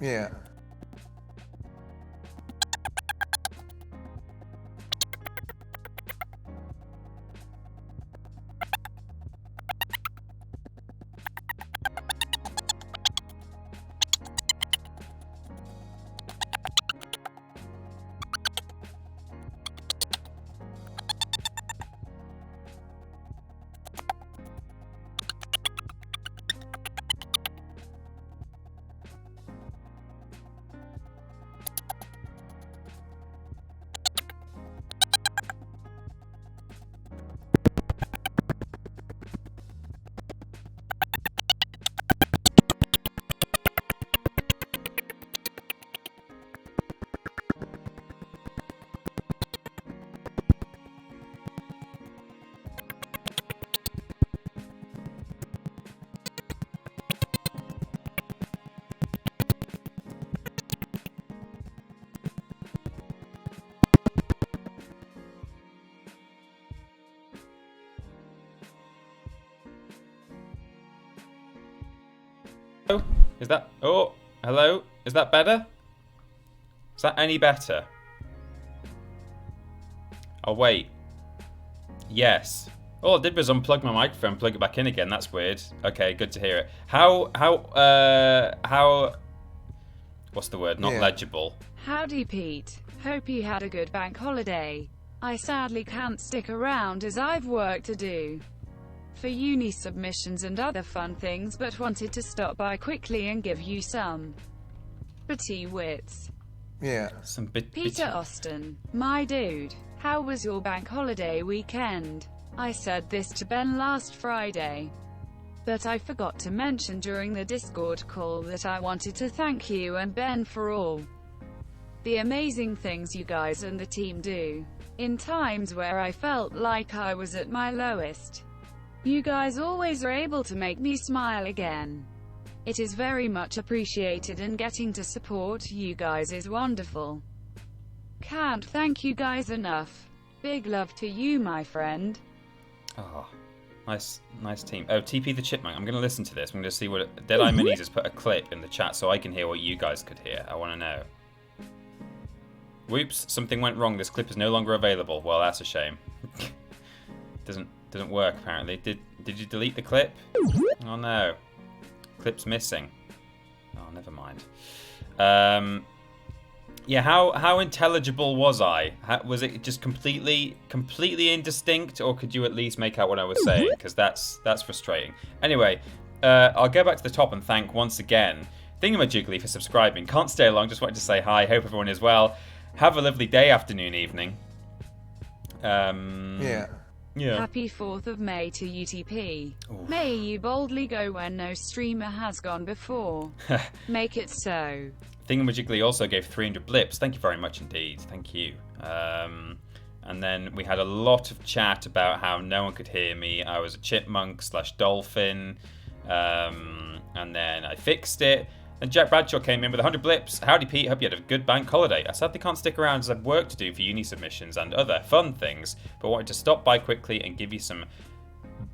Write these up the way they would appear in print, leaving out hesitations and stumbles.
Yeah. Is that... Oh, hello? Is that better? Is that any better? Oh, wait. Yes. All I did was unplug my microphone, plug it back in again. That's weird. Okay, good to hear it. How... What's the word? Not legible. Howdy, Pete. Hope you had a good bank holiday. I sadly can't stick around as I've work to do for uni submissions and other fun things, but wanted to stop by quickly and give you some bitty wits. Yeah. Some Peter Austin, my dude, how was your bank holiday weekend? I said this to Ben last Friday, but I forgot to mention during the Discord call that I wanted to thank you and Ben for all the amazing things you guys and the team do in times where I felt like I was at my lowest. You guys always are able to make me smile again. It is very much appreciated, and getting to support you guys is wonderful. Can't thank you guys enough. Big love to you, my friend. Oh, nice team. Oh, TP the Chipmunk. I'm going to listen to this. I'm going to see what... Deadeye Minis has put a clip in the chat so I can hear what you guys could hear. I want to know. Whoops, something went wrong. This clip is no longer available. Well, that's a shame. Doesn't work, apparently. Did you delete the clip? Oh, no. Clip's missing. Oh, never mind. Yeah, how intelligible was I? Was it just completely indistinct, or could you at least make out what I was saying? Because that's frustrating. Anyway, I'll go back to the top and thank once again Thingamajiggly for subscribing. Can't stay long, just wanted to say hi. Hope everyone is well. Have a lovely day, afternoon, evening. Yeah. Happy 4th of May to UTP. Oof. May you boldly go where no streamer has gone before. Make it so. Thingamajiggly also gave 300 blips. Thank you very much indeed. Thank you. And then we had a lot of chat about how no one could hear me. I was a chipmunk / dolphin. And then I fixed it. And Jack Bradshaw came in with 100 blips. Howdy, Pete. Hope you had a good bank holiday. I sadly can't stick around as I've work to do for uni submissions and other fun things, but wanted to stop by quickly and give you some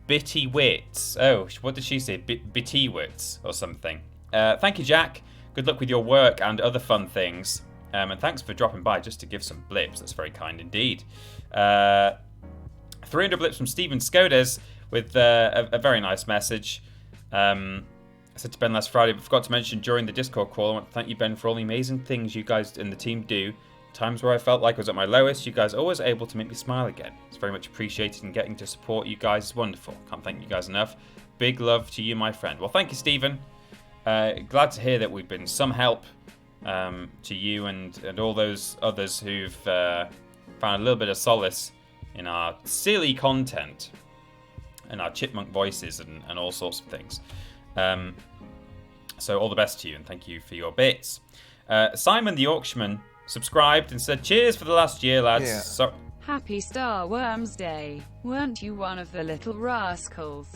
bitty wits. Oh, what did she say? Bitty wits or something. Thank you, Jack. Good luck with your work and other fun things. And thanks for dropping by just to give some blips. That's very kind indeed. 300 blips from Stephen Skodes with a very nice message. I said to Ben last Friday, but forgot to mention during the Discord call, I want to thank you, Ben, for all the amazing things you guys and the team do. Times where I felt like I was at my lowest, you guys are always able to make me smile again. It's very much appreciated, and getting to support you guys is wonderful. Can't thank you guys enough. Big love to you, my friend. Well, thank you, Stephen. Glad to hear that we've been some help to you and all those others who've found a little bit of solace in our silly content and our chipmunk voices and all sorts of things. So all the best to you, and thank you for your bits. Simon the Auctionman subscribed and said, cheers for the last year, lads. Yeah. Happy Star Worms Day. Weren't you one of the little rascals?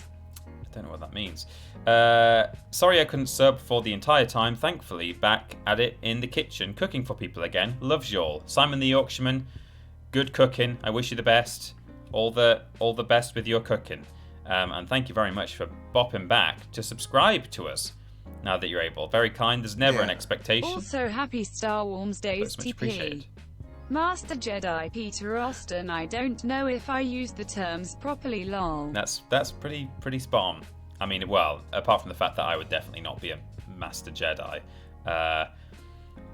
I don't know what that means. Sorry I couldn't sub for the entire time. Thankfully, back at it in the kitchen, cooking for people again. Loves you all. Simon the Auctionman, good cooking. I wish you the best. All the best with your cooking. And thank you very much for bopping back to subscribe to us. now that you're able. Very kind. There's never an expectation. Also, happy Star Wars Days, That's much TP. appreciated. Master Jedi Peter Austin. I don't know if I use the terms properly, lol. That's pretty spot on. I mean, well, apart from the fact that I would definitely not be a Master Jedi.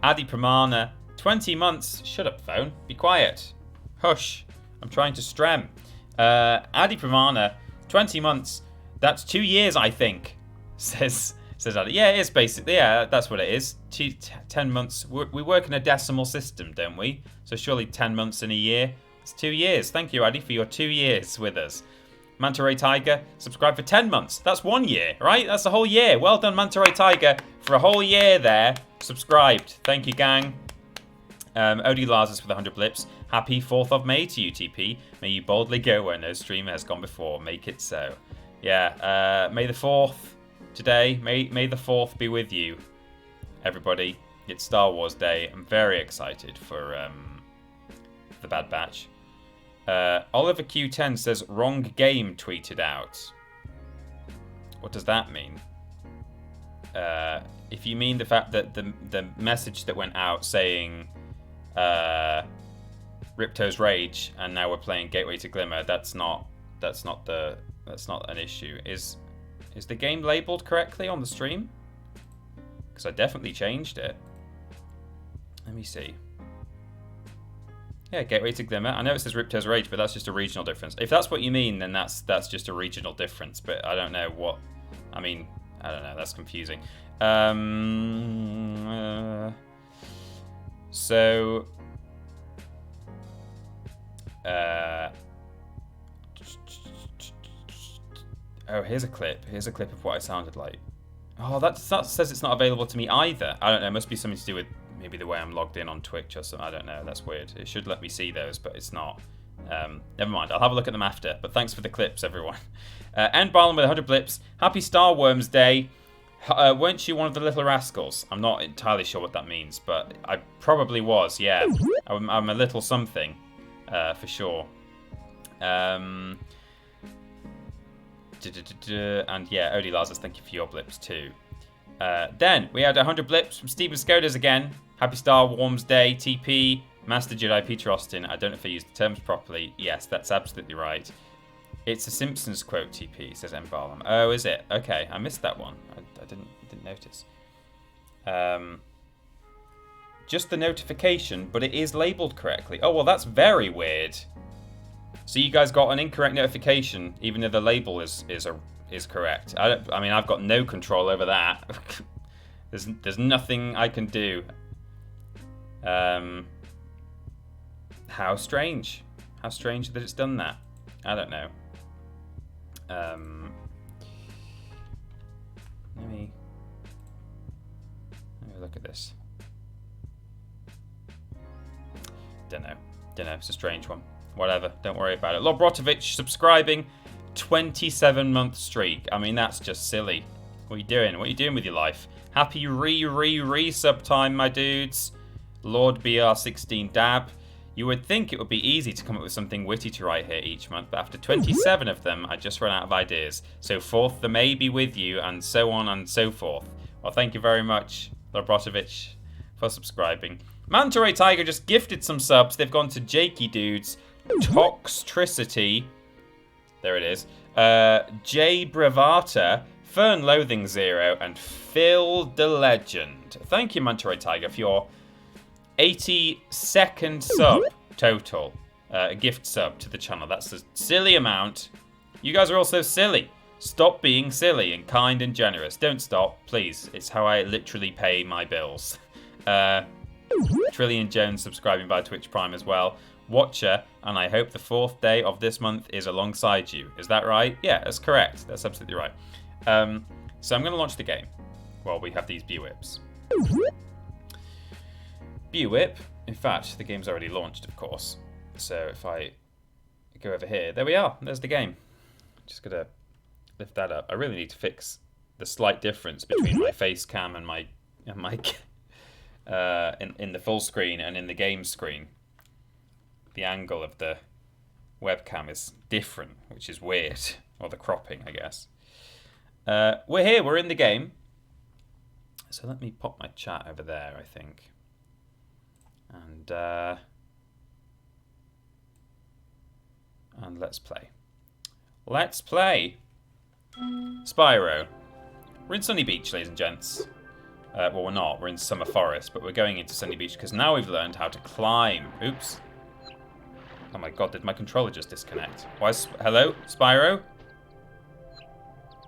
Adi Pramana, 20 months. Shut up, phone. Be quiet. Hush. I'm trying to strem. Adi Pramana, 20 months. That's 2 years, I think. Says Adi. Yeah, it is basically. Yeah, that's what it is. 10 months. We work in a decimal system, don't we? So surely 10 months in a year. It's 2 years. Thank you, Adi, for your 2 years with us. Manta Ray Tiger, subscribe for 10 months. That's 1 year, right? That's a whole year. Well done, Manta Ray Tiger, for a whole year there. Subscribed. Thank you, gang. Odie Lazarus with 100 blips. Happy 4th of May to you, TP. May you boldly go where no streamer has gone before. Make it so. Yeah, May the 4th today. May the 4th be with you, everybody. It's Star Wars Day. I'm very excited for the Bad Batch. Oliver Q10 says, wrong game tweeted out. What does that mean? If you mean the fact that the message that went out saying Ripto's Rage and now we're playing Gateway to Glimmer, that's not an issue. Is the game labeled correctly on the stream? Because I definitely changed it. Let me see. Yeah, Gateway to Glimmer. I know it says Ripto's Rage, but that's just a regional difference. If that's what you mean, then that's just a regional difference. But I don't know what... I mean, I don't know. That's confusing. So... Oh, here's a clip. Here's a clip of what I sounded like. Oh, that says it's not available to me either. I don't know. It must be something to do with maybe the way I'm logged in on Twitch or something. I don't know. That's weird. It should let me see those, but it's not. Never mind. I'll have a look at them after. But thanks for the clips, everyone. End Barlin with 100 blips. Happy Star Worms Day. Weren't you one of the little rascals? I'm not entirely sure what that means, but I probably was. Yeah, I'm a little something, for sure. And yeah, Odie Lazarus, thank you for your blips too. Then we had 100 blips from Steven Skodas again. Happy Star Wars Day, TP, Master Jedi Peter Austin. I don't know if I used the terms properly. Yes, that's absolutely right. It's a Simpsons quote, TP, says Embalm. Oh, is it? Okay, I missed that one. I didn't notice. Just the notification, but it is labeled correctly. Oh, well, that's very weird. So you guys got an incorrect notification, even though the label is correct. I mean, I've got no control over that. There's nothing I can do. How strange. How strange that it's done that. I don't know. Let me look at this. Don't know. It's a strange one. Whatever. Don't worry about it. Lobrotovich subscribing. 27-month streak. I mean, that's just silly. What are you doing? What are you doing with your life? Happy re-sub time, my dudes. Lord BR16 Dab. You would think it would be easy to come up with something witty to write here each month, but after 27 of them, I just run out of ideas. So 4th, the may be with you, and so on and so forth. Well, thank you very much, Lobrotovich, for subscribing. Manta Ray Tiger just gifted some subs. They've gone to Jakey Dudes, Toxtricity, there it is, J Bravata, Fern Loathing Zero, and Phil the Legend. Thank you, Manta Ray Tiger, for your 82nd sub total, a gift sub to the channel. That's a silly amount. You guys are also silly. Stop being silly and kind and generous. Don't stop, please. It's how I literally pay my bills. Trillion Jones subscribing by Twitch Prime as well. Watcher, and I hope the 4th day of this month is alongside you. Is that right? Yeah, that's correct. That's absolutely right. So I'm going to launch the game while we have these B-Whips. B-Whip. In fact, the game's already launched, of course. So if I go over here, there we are. There's the game. Just going to lift that up. I really need to fix the slight difference between my face cam and my in the full screen and in the game screen. The angle of the webcam is different, which is weird. Or the cropping, I guess. We're here. We're in the game. So let me pop my chat over there, I think. And let's play. Let's play Spyro. We're in Sunny Beach, ladies and gents. Well, we're not. We're in Summer Forest, but we're going into Sunny Beach because now we've learned how to climb. Oops. Oh my god, did my controller just disconnect? Hello, Spyro?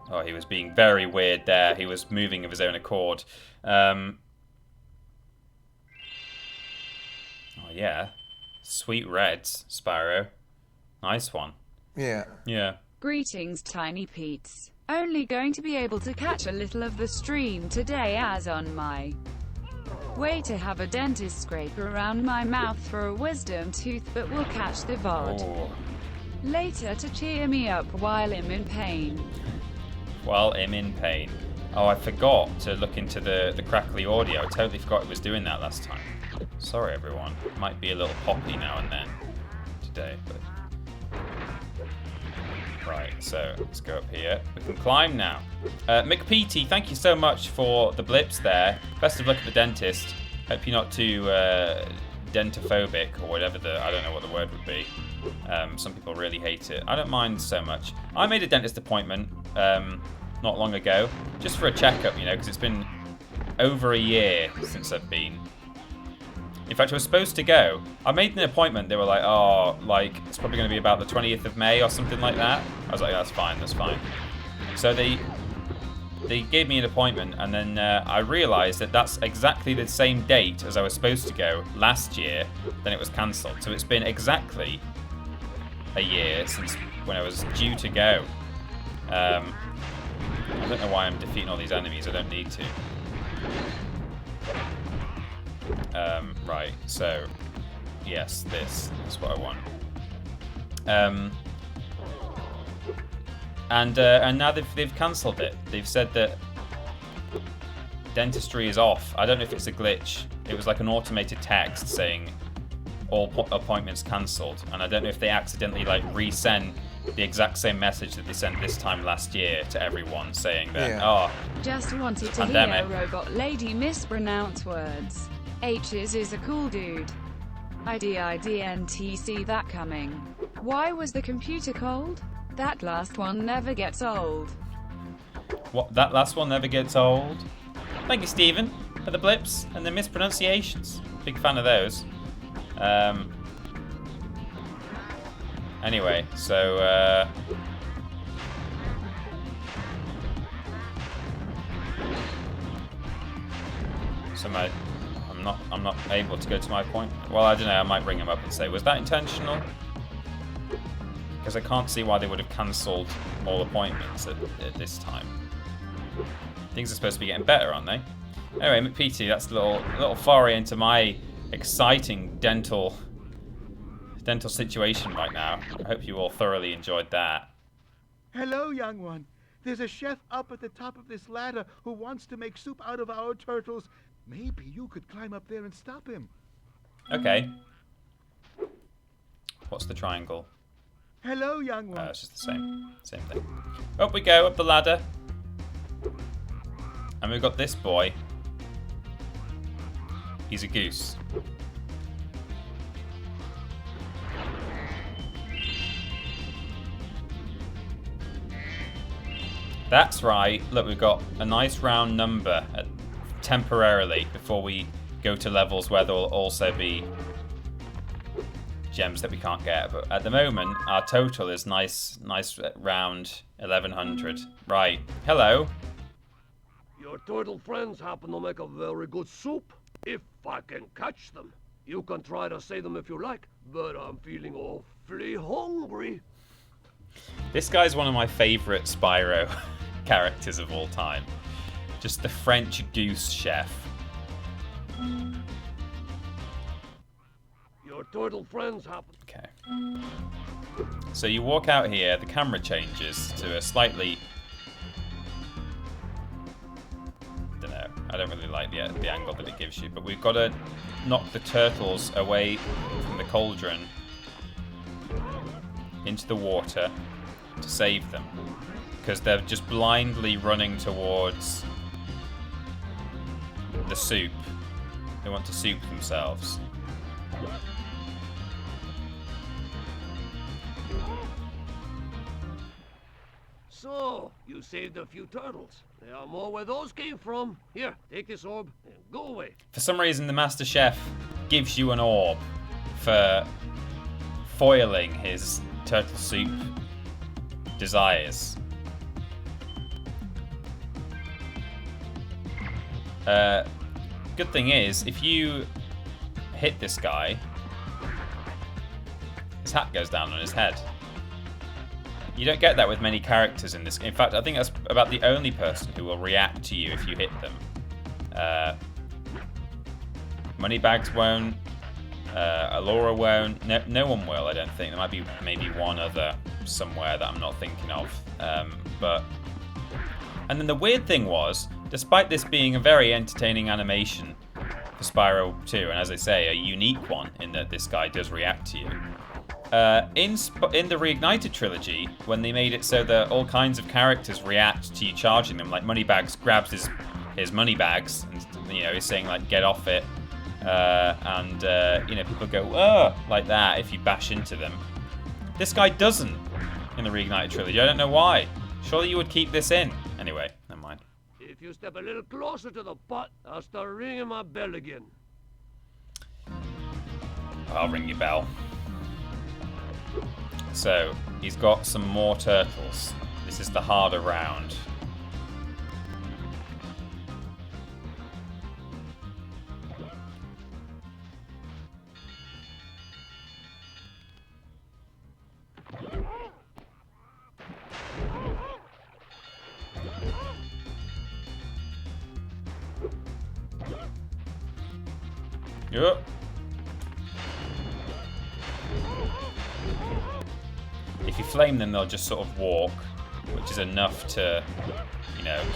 Oh, he was being very weird there. He was moving of his own accord. Oh, yeah. Sweet reds, Spyro. Nice one. Yeah. Yeah. Greetings, Tiny Pete's. Only going to be able to catch a little of the stream today, as on my way to have a dentist scrape around my mouth for a wisdom tooth, but will catch the VOD later to cheer me up while I'm in pain. While I'm in pain. Oh, I forgot to look into the crackly audio. I totally forgot it was doing that last time. Sorry, everyone. It might be a little poppy now and then today, but... Right, so let's go up here. We can climb now. McPeety, thank you so much for the blips there. Best of luck at the dentist. Hope you're not too dentophobic or whatever I don't know what the word would be. Some people really hate it. I don't mind so much. I made a dentist appointment not long ago, just for a checkup, you know, because it's been over a year since I've been. In fact, I was supposed to go. I made an appointment. They were like, oh, like, it's probably going to be about the 20th of May or something like that. I was like, that's fine, that's fine. So they gave me an appointment, and then I realised that that's exactly the same date as I was supposed to go last year. Then it was cancelled. So it's been exactly a year since when I was due to go. I don't know why I'm defeating all these enemies. I don't need to. Right, so yes, this is what I want. And now they've cancelled it. They've said that dentistry is off. I don't know if it's a glitch. It was like an automated text saying all appointments cancelled, and I don't know if they accidentally like resent the exact same message that they sent this time last year to everyone, saying that just wanted to pandemic. hear a robot lady mispronounce words. H's is a cool dude. I didn't see that coming. Why was the computer cold? That last one never gets old. What? That last one never gets old? Thank you, Stephen, for the blips and the mispronunciations. Big fan of those. Anyway, so I'm not able to go to my appointment. Well, I don't know. I might ring him up and say, was that intentional? Because I can't see why they would have cancelled all appointments at this time. Things are supposed to be getting better, aren't they? Anyway, McPeety, that's a little foray into my exciting dental situation right now. I hope you all thoroughly enjoyed that. Hello, young one. There's a chef up at the top of this ladder who wants to make soup out of our turtles. Maybe you could climb up there and stop him. Okay. What's the triangle? Hello, young one. It's just the same thing. Up we go, up the ladder. And we've got this boy. He's a goose. That's right. Look, we've got a nice round number temporarily before we go to levels where there will also be gems that we can't get. But at the moment, our total is nice round 1100. Right. Hello. Your turtle friends happen to make a very good soup. If I can catch them. You can try to say them if you like, but I'm feeling awfully hungry. This guy's one of my favourite Spyro characters of all time. Just the French goose chef. Your turtle friends happen. Okay. So you walk out here, the camera changes to a slightly... I don't really like the angle that it gives you, but we've got to knock the turtles away from the cauldron into the water to save them, because they're just blindly running towards the soup. They want to soup themselves. So, you saved a few turtles. There are more where those came from. Here, take this orb and go away. For some reason, the Master Chef gives you an orb for foiling his turtle soup desires. Good thing is, if you hit this guy, his hat goes down on his head. You don't get that with many characters in this game. In fact, I think that's about the only person who will react to you if you hit them. Moneybags won't. Alora won't. No one will, I don't think. There might be maybe one other somewhere that I'm not thinking of. And then the weird thing was, despite this being a very entertaining animation for Spyro 2, and as I say, a unique one in that this guy does react to you, in the Reignited trilogy, when they made it so that all kinds of characters react to you charging them, like Moneybags grabs his money bags and he's saying like get off it, and people go like that if you bash into them. This guy doesn't in the Reignited trilogy. I don't know why. Surely you would keep this in. Anyway, never mind. If you step a little closer to the pot, I'll start ringing my bell again. I'll ring your bell. So, he's got some more turtles. This is the harder round. Yep. If you flame them, they'll just sort of walk, which is enough to,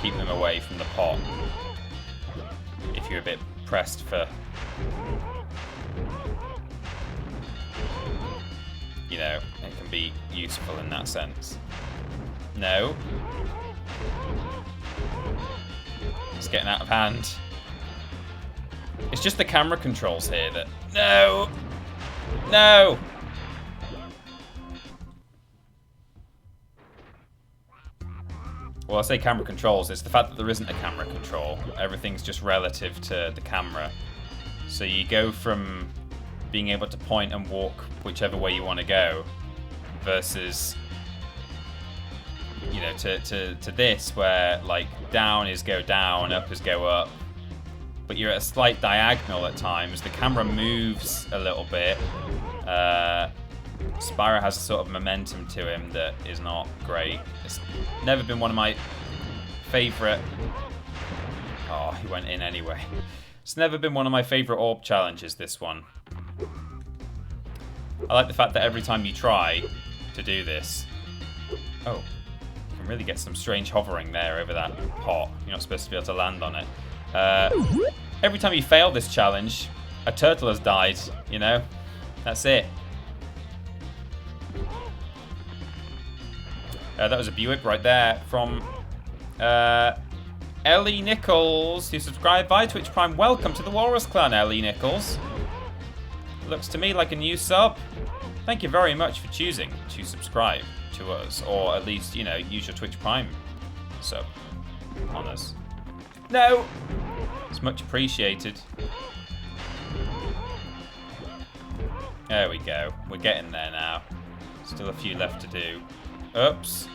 keep them away from the pot. If you're a bit pressed for, it can be useful in that sense. No. It's getting out of hand. It's just the camera controls here that... No! No! Well, I say camera controls, it's the fact that there isn't a camera control. Everything's just relative to the camera. So you go from being able to point and walk whichever way you want to go versus, to this where, like, down is go down, up is go up. But you're at a slight diagonal at times. The camera moves a little bit. Spyro has a sort of momentum to him that is not great. It's never been one of my favourite... Oh, he went in anyway. It's never been one of my favourite orb challenges, this one. I like the fact that every time you try to do this... Oh, you can really get some strange hovering there over that pot. You're not supposed to be able to land on it. Every time you fail this challenge, a turtle has died, That's it. That was a Buick right there from Ellie Nichols, who subscribed via Twitch Prime. Welcome to the Walrus Clan, Ellie Nichols. Looks to me like a new sub. Thank you very much for choosing to subscribe to us, or at least, use your Twitch Prime sub on us. No! It's much appreciated. There we go. We're getting there now. Still a few left to do. Oops.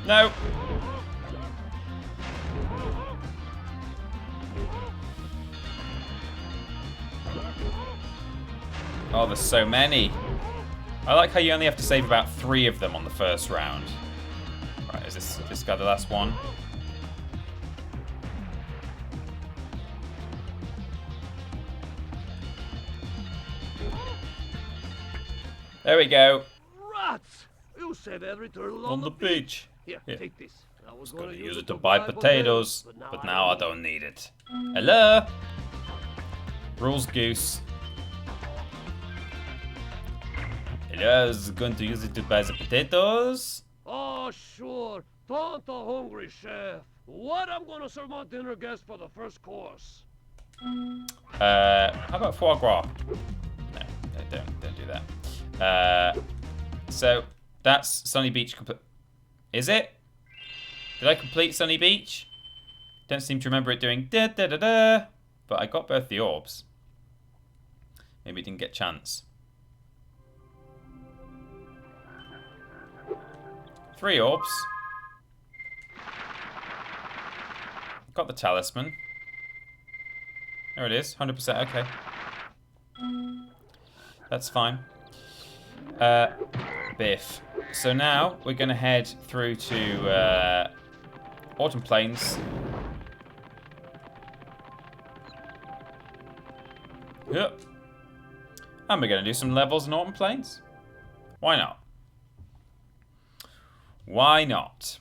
No! Oh, there's so many. I like how you only have to save about 3 of them on the first round. Right, is this guy the last one? There we go. Rats! You save every turtle On the beach. Here, take this. I was Gonna use it to buy potatoes, but now I don't need it. Hello? Rules Goose. Hello, I was going to use it to buy the potatoes. Oh, sure. Don't the hungry chef. What I'm gonna serve my dinner guest for the first course? How about foie gras? No, don't do that. So that's Sunny Beach. Is it? Did I complete Sunny Beach? Don't seem to remember it doing da da da da. But I got both the orbs. Maybe it didn't get chance. 3 orbs. Got the talisman. There it is, 100%, okay. That's fine. Biff. So now we're going to head through to Autumn Plains. Yep. And we're going to do some levels in Autumn Plains. Why not? Why not?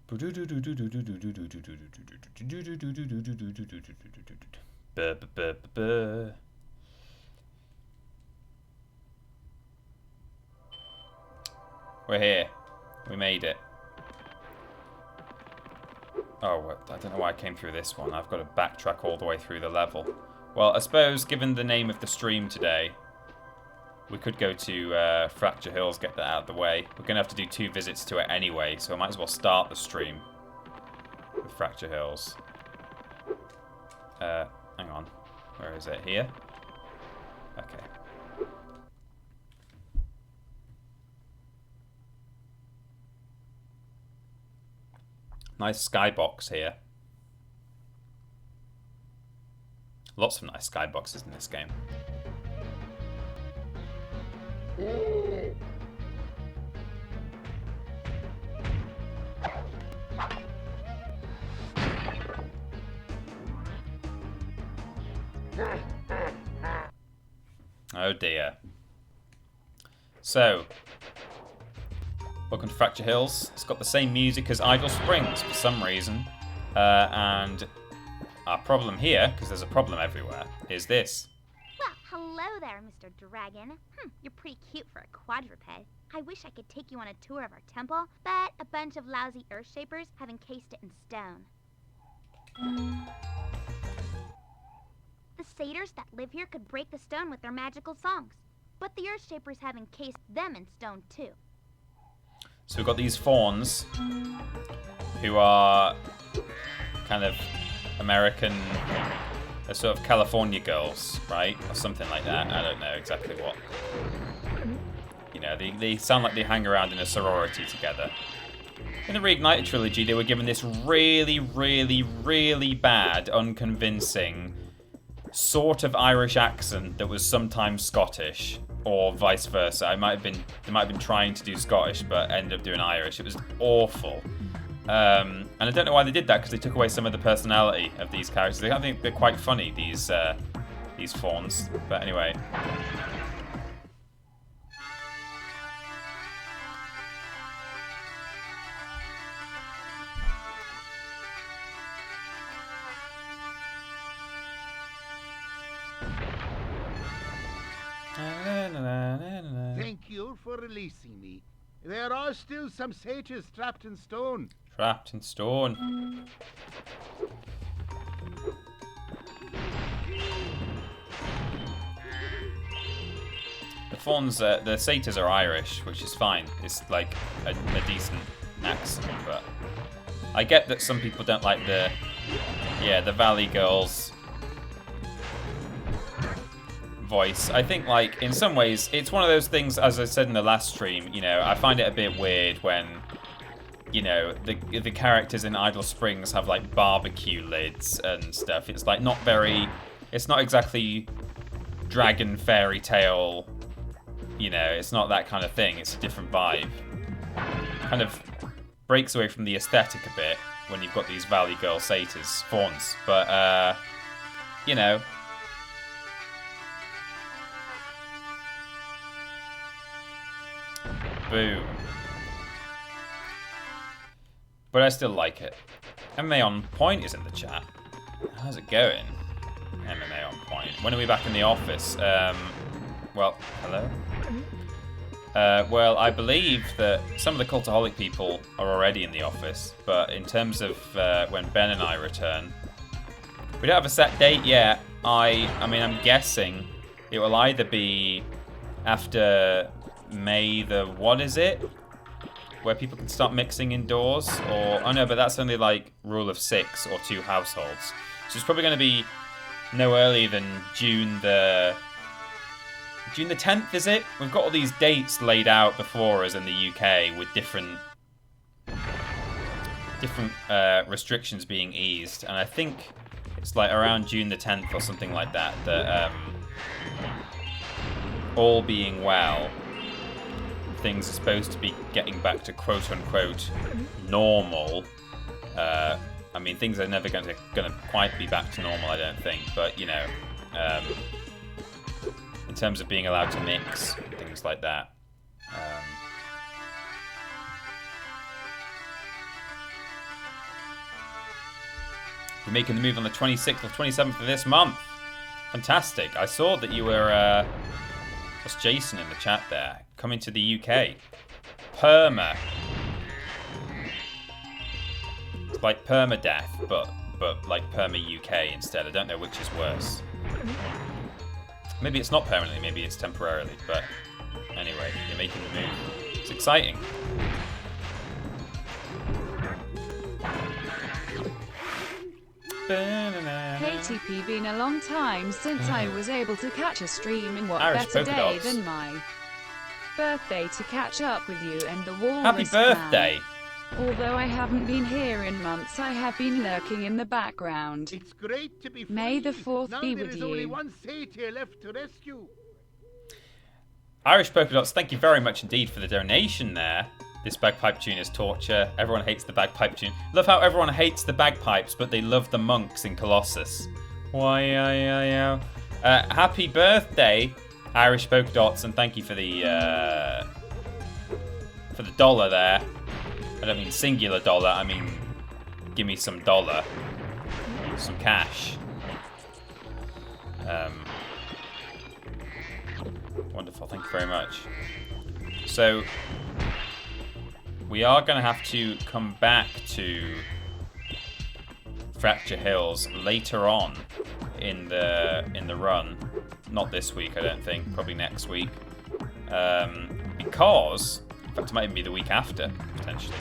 We're here. We made it. Oh, I don't know why I came through this one. I've got to backtrack all the way through the level. Well, I suppose, given the name of the stream today, we could go to Fracture Hills, get that out of the way. We're going to have to do 2 visits to it anyway, so I might as well start the stream with Fracture Hills. Hang on. Where is it? Here? Okay. Nice skybox here. Lots of nice skyboxes in this game. Oh dear. So, welcome to Fracture Hills. It's got the same music as Idle Springs for some reason. And our problem here, because there's a problem everywhere, is this. Well, hello there, Mr. Dragon. You're pretty cute for a quadruped. I wish I could take you on a tour of our temple, but a bunch of lousy Earthshapers have encased it in stone. The satyrs that live here could break the stone with their magical songs, but the Earthshapers have encased them in stone too. So we've got these fauns, who are kind of American, they're sort of California girls, right? Or something like that. I don't know exactly what. You know, they sound like they hang around in a sorority together. In the Reignited trilogy, they were given this really, really, really bad, unconvincing sort of Irish accent that was sometimes Scottish, or vice versa. They might have been trying to do Scottish, but ended up doing Irish. It was awful. And I don't know why they did that, because they took away some of the personality of these characters. I think they're quite funny, these fauns. But anyway. Thank you for releasing me. There are still some satyrs trapped in stone. Trapped in stone. The fauns, the satyrs are Irish, which is fine. It's like a decent accent, but I get that some people don't like the Valley Girls voice. I think, like, in some ways, it's one of those things, as I said in the last stream, you know, I find it a bit weird when, you know, the characters in Idle Springs have, like, barbecue lids and stuff. It's, like, it's not exactly dragon fairy tale, you know, it's not that kind of thing. It's a different vibe. Kind of breaks away from the aesthetic a bit when you've got these Valley Girl satyrs, fauns. But, you know, boom. But I still like it. MMA on Point is in the chat. How's it going? MMA on Point. When are we back in the office? Well, hello? Well, I believe that some of the Cultaholic people are already in the office, but in terms of when Ben and I return, we don't have a set date yet. I mean, I'm guessing it will either be after May the... what is it? Where people can start mixing indoors, or... oh no, but that's only like rule of 6 or 2 households. So it's probably going to be no earlier than June the 10th, is it? We've got all these dates laid out before us in the UK with different restrictions being eased, and I think it's like around June the 10th or something like that, that all being well, things are supposed to be getting back to quote-unquote normal. I mean, things are never going to quite be back to normal, I don't think, but, you know, in terms of being allowed to mix, things like that. You're making the move on the 26th or 27th of this month. Fantastic. I saw that you were, that's Jason in the chat there, coming to the UK. Perma. It's like permadeath, but like perma UK instead. I don't know which is worse. Maybe it's not permanently, maybe it's temporarily, but anyway, you're making the move. It's exciting. KTP, been a long time since I was able to catch a stream, and what Irish better polka day dots. than my birthday to catch up with you and the Walrus Happy birthday! Clan. Although I haven't been here in months, I have been lurking in the background. It's great to be free. May the 4th now be there with is only you. one satyr left to rescue. Irish polka dots, thank you very much indeed for the donation there. This bagpipe tune is torture. Everyone hates the bagpipe tune. Love how everyone hates the bagpipes, but they love the monks in Colossus. Why, happy birthday, Irish polka dots, and thank you for the dollar there. I don't mean singular dollar. I mean, give me some dollar, some cash. Wonderful. Thank you very much. So, we are going to have to come back to Fracture Hills later on in the run. Not this week, I don't think. Probably next week. Because, in fact, it might even be the week after, potentially.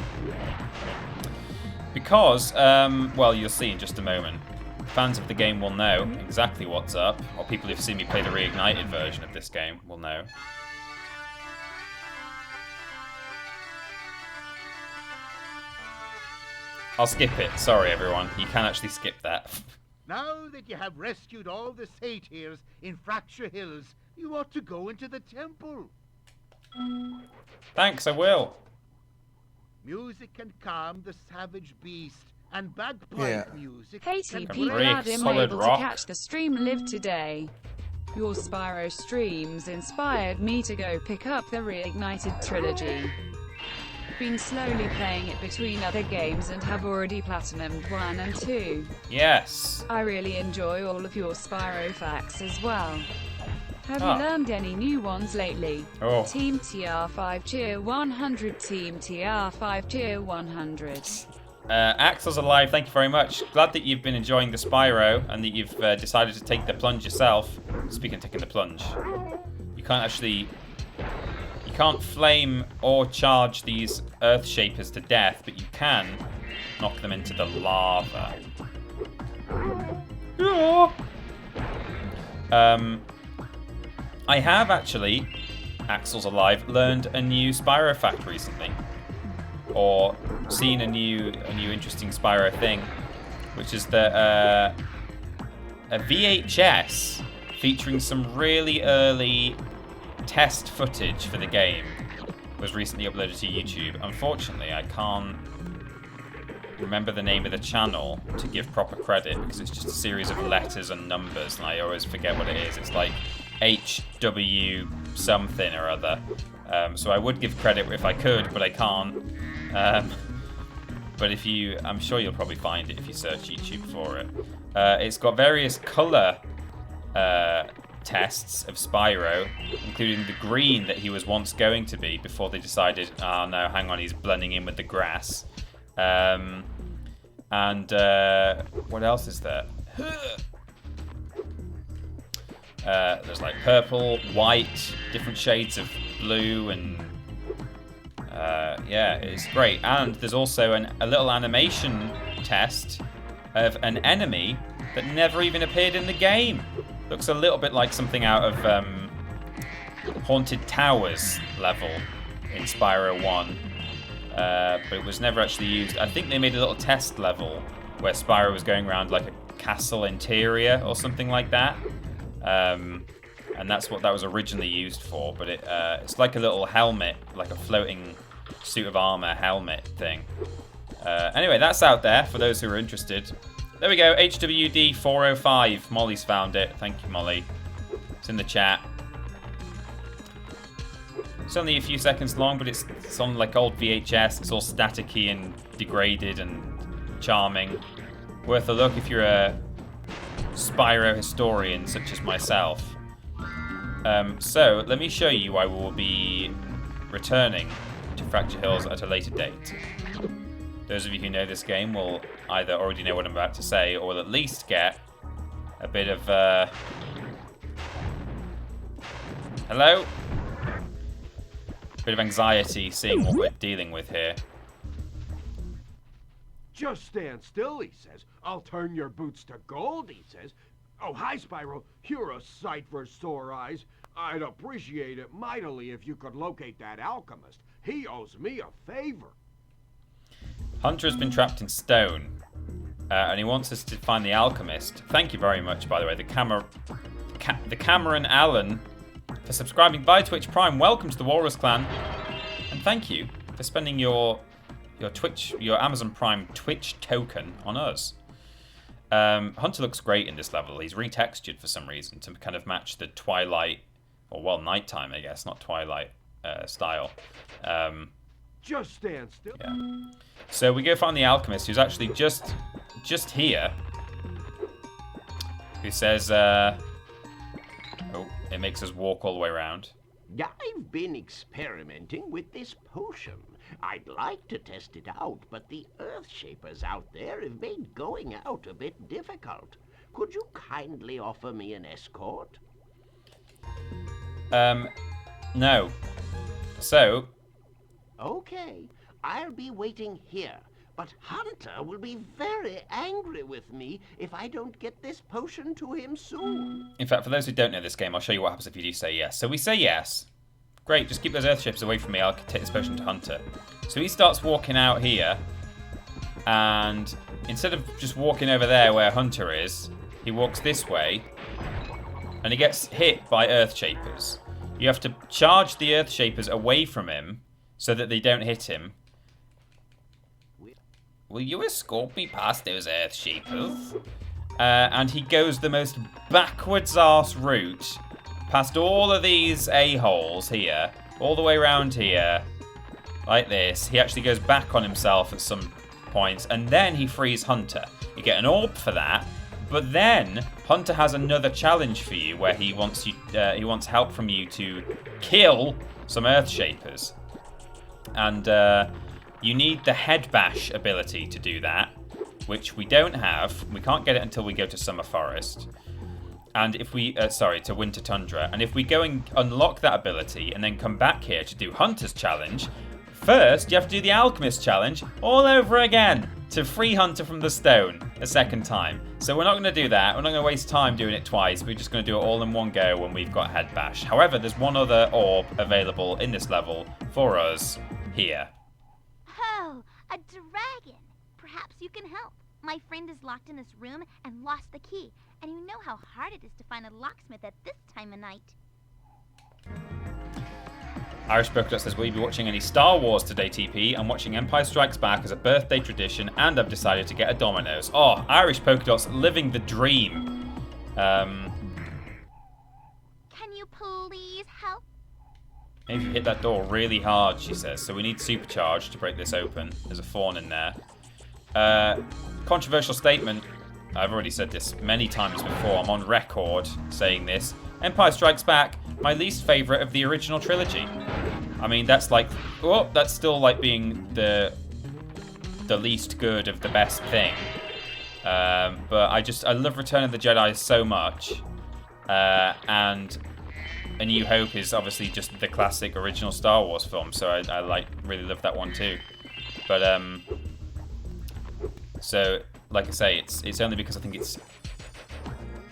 Because, well, you'll see in just a moment. Fans of the game will know exactly what's up, or people who've seen me play the reignited version of this game will know. I'll skip it. Sorry, everyone. You can actually skip that. Now that you have rescued all the satyrs in Fracture Hills, you ought to go into the temple. Thanks, I will. Music can calm the savage beast, and bagpipe music Hey can TP, Brick, glad I'm solid able rock. to catch the stream live today. Your Spyro streams inspired me to go pick up the Reignited trilogy. Been slowly playing it between other games and have already platinumed 1 and 2. Yes. I really enjoy all of your Spyro facts as well. Have Ah. you learned any new ones lately? Oh. Team TR5 Cheer 100, Team TR5 Cheer 100. Axel's alive, thank you very much. Glad that you've been enjoying the Spyro and that you've decided to take the plunge yourself. Speaking of taking the plunge, you can't actually... You can't flame or charge these Earth Shapers to death, but you can knock them into the lava. I have actually, Axel's alive, learned a new Spyro fact recently. Or seen a new interesting Spyro thing, which is that a VHS featuring some really early test footage for the game was recently uploaded to YouTube. Unfortunately, I can't remember the name of the channel to give proper credit because it's just a series of letters and numbers, and I always forget what it is. It's like HW something or other. So I would give credit if I could, but I can't. But if you, I'm sure you'll probably find it if you search YouTube for it. It's got various color tests of Spyro, including the green that he was once going to be before they decided, oh no, hang on, he's blending in with the grass. And what else is there? There's like purple, white, different shades of blue, and yeah, it's great. And there's also a little animation test of an enemy that never even appeared in the game. Looks a little bit like something out of Haunted Towers level in Spyro 1. But it was never actually used. I think they made a little test level where Spyro was going around like a castle interior or something like that. And that's what that was originally used for. But it's like a little helmet, like a floating suit of armor helmet thing. Anyway, that's out there for those who are interested. There we go, HWD 405. Molly's found it. Thank you, Molly. It's in the chat. It's only a few seconds long, but it's on like old VHS. It's all staticky and degraded and charming. Worth a look if you're a Spyro historian such as myself. So let me show you why we will be returning to Fracture Hills at a later date. Those of you who know this game will either already know what I'm about to say, or will at least get a bit of hello? Bit of anxiety seeing what we're dealing with here. Just stand still, he says. I'll turn your boots to gold, he says. Oh, hi, Spyro. You're a sight for sore eyes. I'd appreciate it mightily if you could locate that alchemist. He owes me a favor. Hunter has been trapped in stone, and he wants us to find the alchemist. Thank you very much, by the way, the Cameron Allen, for subscribing by Twitch Prime. Welcome to the Walrus Clan, and thank you for spending your Amazon Prime Twitch token on us. Hunter looks great in this level. He's retextured for some reason to kind of match the twilight, or well, nighttime, I guess, not twilight style. Just stand still. Yeah. So we go find the alchemist, who's actually just here. Who says, oh, it makes us walk all the way around. I've been experimenting with this potion. I'd like to test it out, but the Earthshapers out there have made going out a bit difficult. Could you kindly offer me an escort? No. So... Okay, I'll be waiting here. But Hunter will be very angry with me if I don't get this potion to him soon. In fact, for those who don't know this game, I'll show you what happens if you do say yes. So we say yes. Great, just keep those Earthships away from me. I'll take this potion to Hunter. So he starts walking out here. And instead of just walking over there where Hunter is, he walks this way. And he gets hit by Earthshapers. You have to charge the Earthshapers away from him so that they don't hit him. Will you escort me past those Earthshapers? And he goes the most backwards arse route past all of these a-holes here, all the way around here, like this. He actually goes back on himself at some points, and then he frees Hunter. You get an orb for that, but then Hunter has another challenge for you where he wants help from you to kill some Earthshapers. And you need the head bash ability to do that, which we don't have. We can't get it until we go to Summer Forest. And if we, to Winter Tundra. And if we go and unlock that ability and then come back here to do Hunter's challenge, first you have to do the Alchemist challenge all over again to free Hunter from the stone a second time. So we're not going to do that. We're not going to waste time doing it twice. We're just going to do it all in one go when we've got head bash. However, there's one other orb available in this level for us here. Oh, a dragon. Perhaps you can help. My friend is locked in this room and lost the key. And you know how hard it is to find a locksmith at this time of night. Irish Polka says, will you be watching any Star Wars today, TP? I'm watching Empire Strikes Back as a birthday tradition, and I've decided to get a Domino's. Oh, Irish Polka Dots living the dream. Can you please help? Maybe hit that door really hard, she says. So we need supercharge to break this open. There's a fawn in there. Controversial statement. I've already said this many times before. I'm on record saying this. Empire Strikes Back, my least favourite of the original trilogy. I mean, that's like, oh, that's still like being the least good of the best thing. But I love Return of the Jedi so much, and A New Hope is obviously just the classic original Star Wars film, so I really love that one too. But so like I say, it's only because I think it's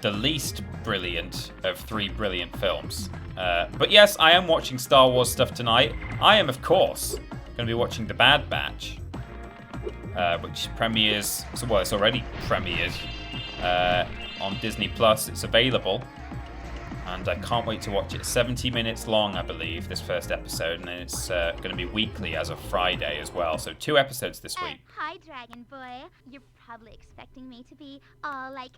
the least brilliant of 3 brilliant films. But yes, I am watching Star Wars stuff tonight. I am, of course, going to be watching The Bad Batch, which premieres, well, it's already premiered on Disney Plus. It's available, and I can't wait to watch it. 70 minutes long, I believe, this first episode, and it's going to be weekly as of Friday as well. So 2 episodes this week. Hi, Dragon Boy. You're probably expecting me to be all like,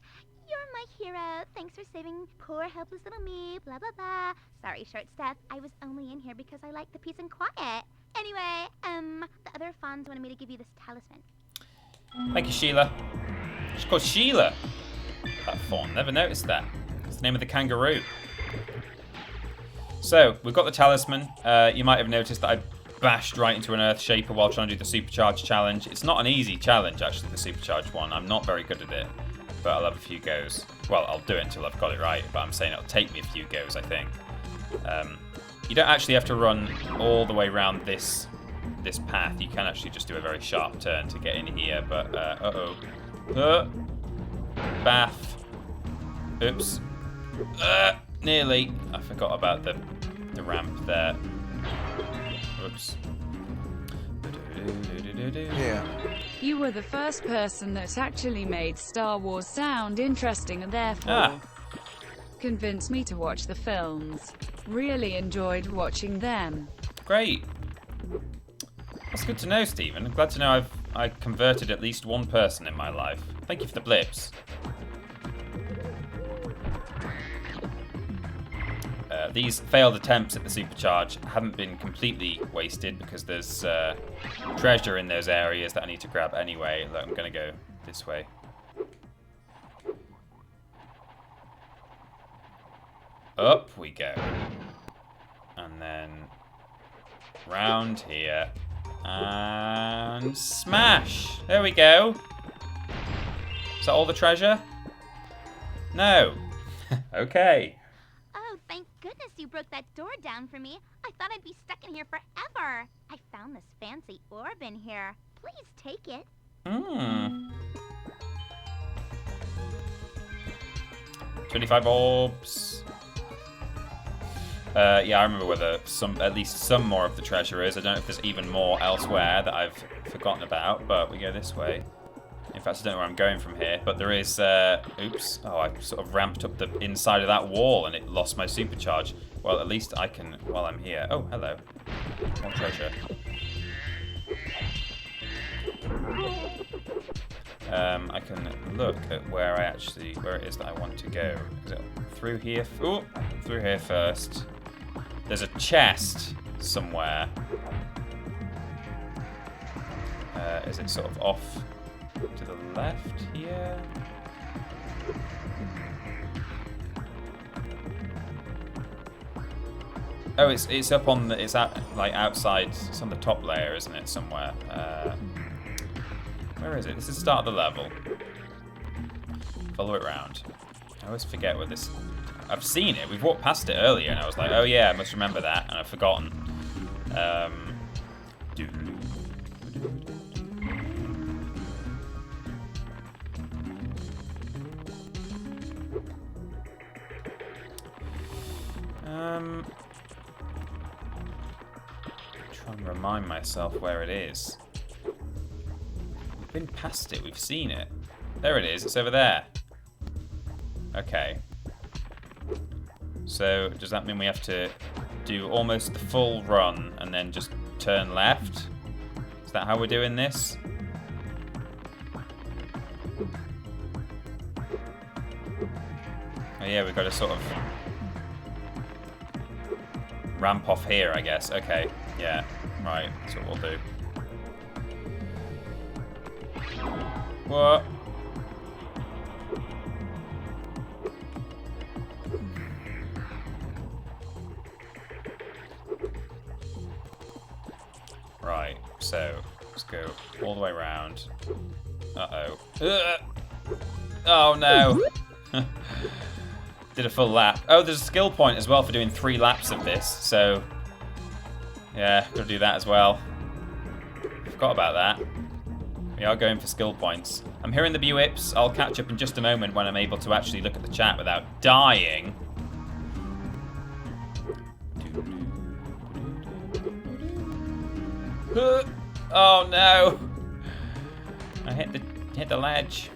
"You're my hero. Thanks for saving poor, helpless little me, blah, blah, blah." Sorry, Short Step. I was only in here because I like the peace and quiet. Anyway, the other fans wanted me to give you this talisman. Thank you, Sheila. She's called Sheila. That fawn. Never noticed that. It's the name of the kangaroo. So, we've got the talisman. You might have noticed that I bashed right into an Earth Shaper while trying to do the Supercharge challenge. It's not an easy challenge, actually, the Supercharge one. I'm not very good at it, but I'll have a few goes. Well, I'll do it until I've got it right, but I'm saying it'll take me a few goes, I think. You don't actually have to run all the way around this path. You can actually just do a very sharp turn to get in here, but, Bath. Oops. Nearly. I forgot about the ramp there. Oops. Yeah. You were the first person that actually made Star Wars sound interesting and therefore convinced me to watch the films. Really enjoyed watching them. Great. That's good to know, Stephen. I'm glad to know I converted at least one person in my life. Thank you for the blips. These failed attempts at the Supercharge haven't been completely wasted because there's treasure in those areas that I need to grab anyway. Look, I'm going to go this way. Up we go. And then round here. And smash! There we go. Is that all the treasure? No. Okay. Oh, thank goodness you broke that door down for me. I thought I'd be stuck in here forever. I found this fancy orb in here. Please take it. 25 orbs. Yeah, I remember where at least some more of the treasure is. I don't know if there's even more elsewhere that I've forgotten about, but we go this way. In fact, I don't know where I'm going from here, but there is, oops. Oh, I sort of ramped up the inside of that wall and it lost my supercharge. Well, at least I can, while I'm here. Oh, hello. More treasure. I can look at where it is that I want to go. Is it through here? Oh, through here first. There's a chest somewhere. Is it sort of off to the left here? Oh, it's up on the, it's out, like outside. It's on the top layer, isn't it? Somewhere. Where is it? This is the start of the level. Follow it round. I always forget where this. I've seen it. We've walked past it earlier, and I was like, "Oh yeah, I must remember that," and I've forgotten. Try and remind myself where it is. We've been past it. We've seen it. There it is. It's over there. Okay. So, does that mean we have to do almost the full run and then just turn left? Is that how we're doing this? Oh yeah, we've got to sort of ramp off here, I guess. Okay, yeah, right, that's what we'll do. What? Right, so let's go all the way around. Uh-oh. Oh, no. Did a full lap. Oh, there's a skill point as well for doing 3 laps of this. So, yeah, gotta do that as well. Forgot about that. We are going for skill points. I'm hearing the beeps. I'll catch up in just a moment when I'm able to actually look at the chat without dying. Oh no! I hit the ledge.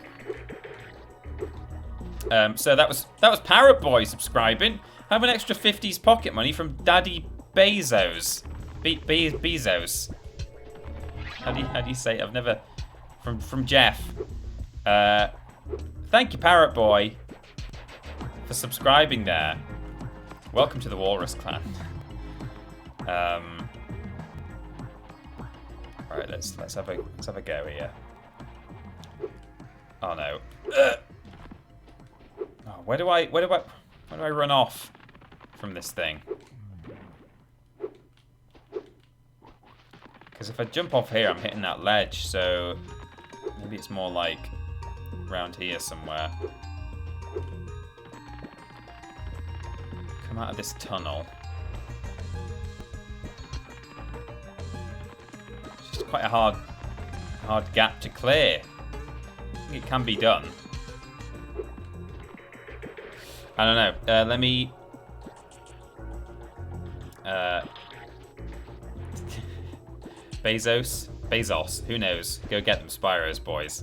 So that was Parrot Boy subscribing. I have an extra 50s pocket money from Daddy Bezos. Bezos. How do you say it? I've never from Jeff. Thank you, Parrot Boy, for subscribing there. Welcome to the Walrus Clan. Alright, let's have a go here. Oh no. Oh, where do I run off from this thing? Because if I jump off here, I'm hitting that ledge, so maybe it's more like around here somewhere. Come out of this tunnel. It's just quite a hard gap to clear. I think it can be done. I don't know. Let me... Bezos, who knows? Go get them, Spyros, boys.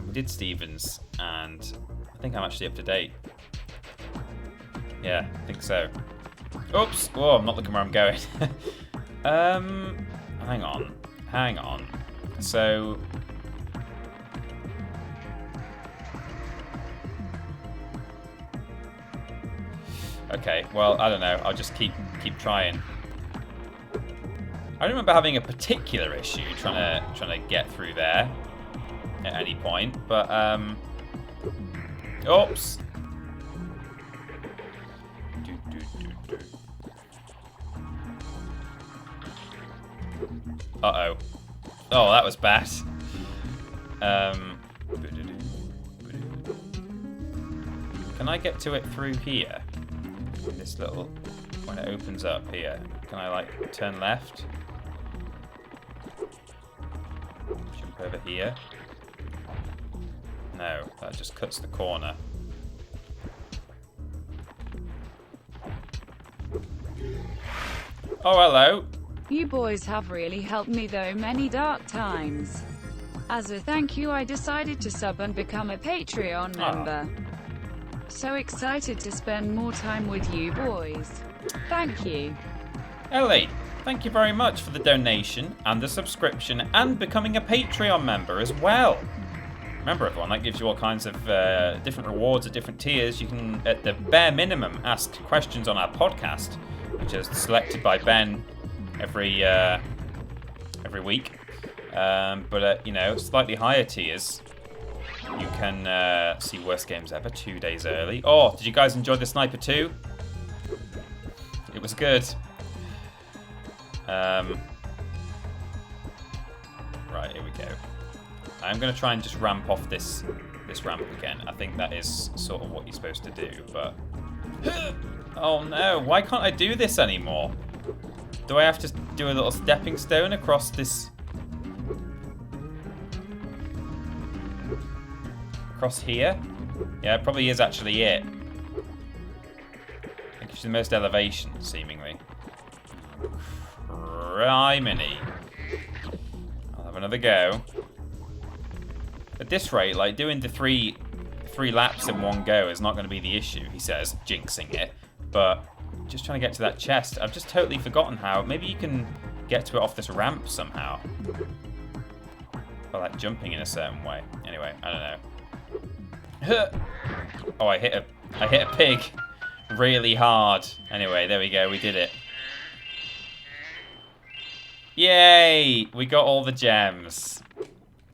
We did Stevens, and I think I'm actually up to date. Yeah, I think so. Oops! Oh, I'm not looking where I'm going. Hang on. So... Okay, well, I don't know. I'll just keep trying. I don't remember having a particular issue trying to get through there at any point, but oops. Uh-oh. Oh, that was bad. Can I get to it through here? This little, when it opens up here, can I like turn left? Jump over here? No, that just cuts the corner. Oh, hello. You boys have really helped me through many dark times. As a thank you, I decided to sub and become a Patreon member. So excited to spend more time with you boys. Thank you. Ellie, thank you very much for the donation and the subscription and becoming a Patreon member as well. Remember everyone, that gives you all kinds of different rewards at different tiers. You can, at the bare minimum, ask questions on our podcast, which is selected by Ben every week. But at, you know, slightly higher tiers, you can see Worst Games Ever 2 days early. Oh, did you guys enjoy the Sniper 2? It was good. Right, here we go. I'm going to try and just ramp off this ramp again. I think that is sort of what you're supposed to do, but... Oh no, why can't I do this anymore? Do I have to do a little stepping stone across this... Across here? Yeah, it probably is actually it. It gives you the most elevation, seemingly. Criminy. I'll have another go. At this rate, like, doing the three laps in one go is not going to be the issue, he says, jinxing it. But just trying to get to that chest, I've just totally forgotten how. Maybe you can get to it off this ramp somehow. Or like jumping in a certain way. Anyway, I don't know. Oh, I hit a pig really hard. Anyway, there we go. We did it. Yay! We got all the gems.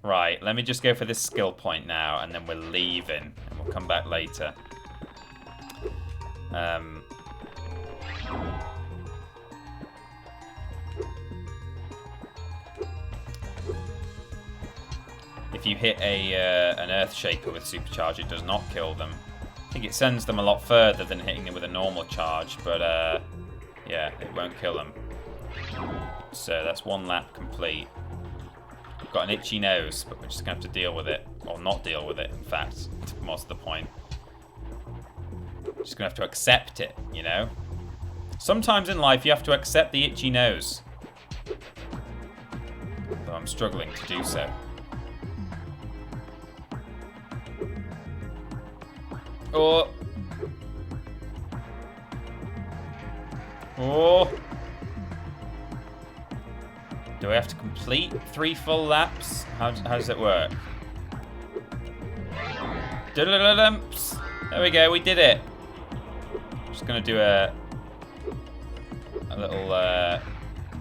Right, let me just go for this skill point now, and then we're leaving, and we'll come back later. if you hit an Earth Shaper with Supercharge, it does not kill them. I think it sends them a lot further than hitting them with a normal charge, but yeah, it won't kill them. So that's 1 lap complete. We've got an itchy nose, but we're just going to have to deal with it. Or not deal with it, in fact, most of the point. Just going to have to accept it, you know? Sometimes in life you have to accept the itchy nose. Though I'm struggling to do so. Oh. Oh. Do I have to complete 3 full laps? How does it work? Diddle-diddle-dumps. There we go, we did it. Just gonna do a little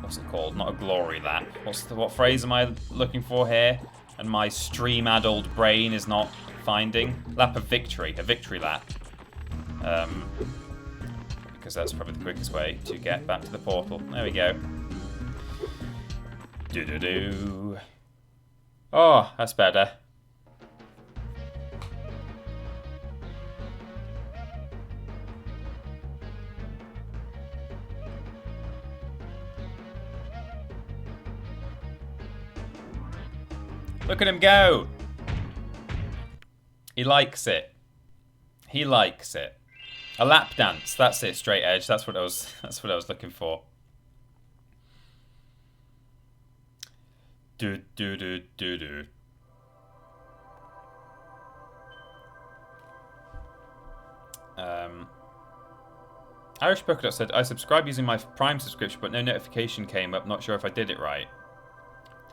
what's it called? Not a glory lap. What phrase am I looking for here? And my stream-addled brain is not finding. Lap of victory, a victory lap. Because that's probably the quickest way to get back to the portal. There we go. Do-do-do. Oh, that's better. Look at him go. He likes it. He likes it. A lap dance. That's it, straight edge. That's what I was looking for. Do do do do do. Irish Polka Dot said, I subscribed using my Prime subscription, but no notification came up. Not sure if I did it right.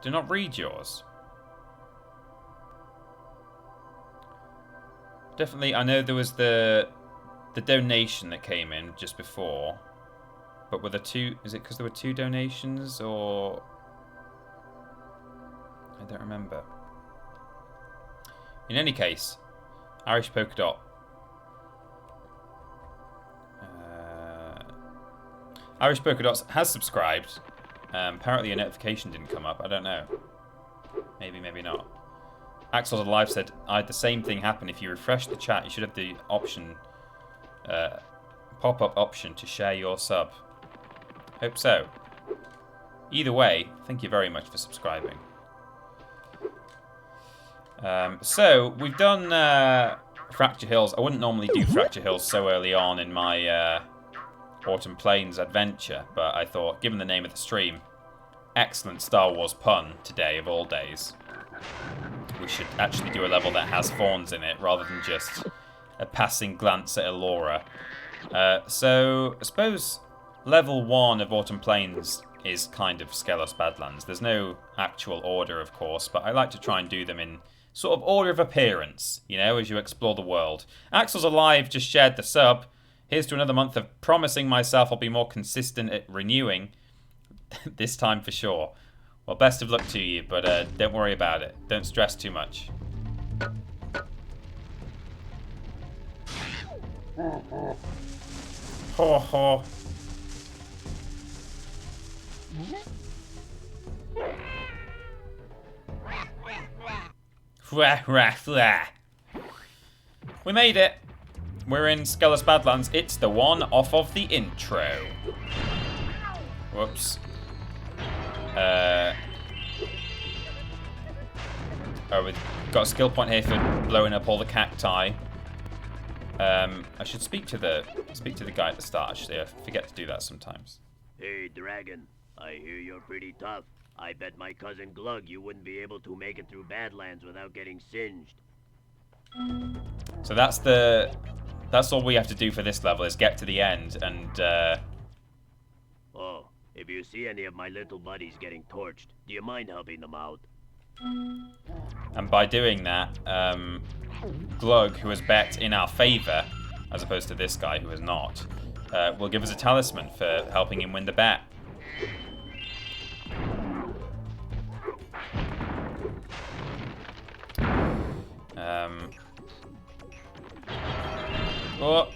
Did not read yours. Definitely, I know there was the donation that came in just before, but were there 2? Is it because there were 2 donations, or I don't remember. In any case, Irish Polka Dot. Irish Polka Dots has subscribed. Apparently a notification didn't come up. I don't know. Maybe, maybe not. Axel's Alive said, I had the same thing happen. If you refresh the chat, you should have the option, pop-up option to share your sub. Hope so. Either way, thank you very much for subscribing. So, we've done Fracture Hills. I wouldn't normally do Fracture Hills so early on in my Autumn Plains adventure, but I thought, given the name of the stream, excellent Star Wars pun today of all days, we should actually do a level that has fawns in it rather than just a passing glance at Elora. So I suppose level 1 of Autumn Plains is kind of Skelos Badlands. There's no actual order, of course, but I like to try and do them in sort of order of appearance, you know, as you explore the world. Axel's Alive just shared the sub. Here's to another month of promising myself I'll be more consistent at renewing. This time for sure. Well, best of luck to you, but don't worry about it. Don't stress too much. Ho ho. We made it. We're in Skelos Badlands. It's the one off of the intro. Whoops. Oh, we've got a skill point here for blowing up all the cacti. I should speak to the guy at the start. Actually, I forget to do that sometimes. Hey, Dragon. I hear you're pretty tough. I bet my cousin Glug you wouldn't be able to make it through Badlands without getting singed. So that's all we have to do for this level is get to the end and. Oh, if you see any of my little buddies getting torched, do you mind helping them out? And by doing that, Glug, who has bet in our favour, as opposed to this guy who has not, will give us a talisman for helping him win the bet. Oh,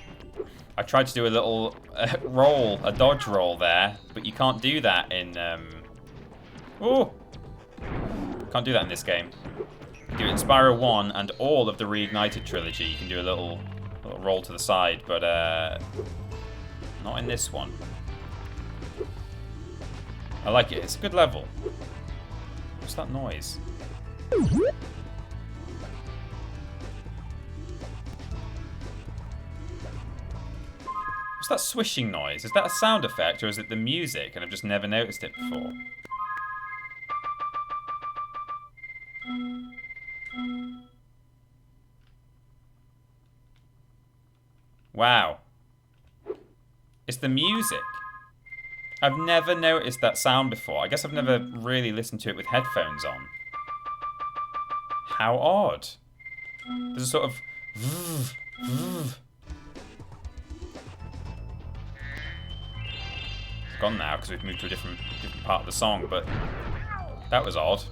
I tried to do a little roll, a dodge roll there, but you can't do that in. Oh, can't do that in this game. Spyro 1 and all of the Reignited trilogy, you can do a little roll to the side, but not in this one. I like it. It's a good level. What's that noise? What's that swishing noise? Is that a sound effect or is it the music and I've just never noticed it before? Wow. It's the music. I've never noticed that sound before. I guess I've never really listened to it with headphones on. How odd. There's a sort of... It's gone now because we've moved to a different part of the song, but that was odd.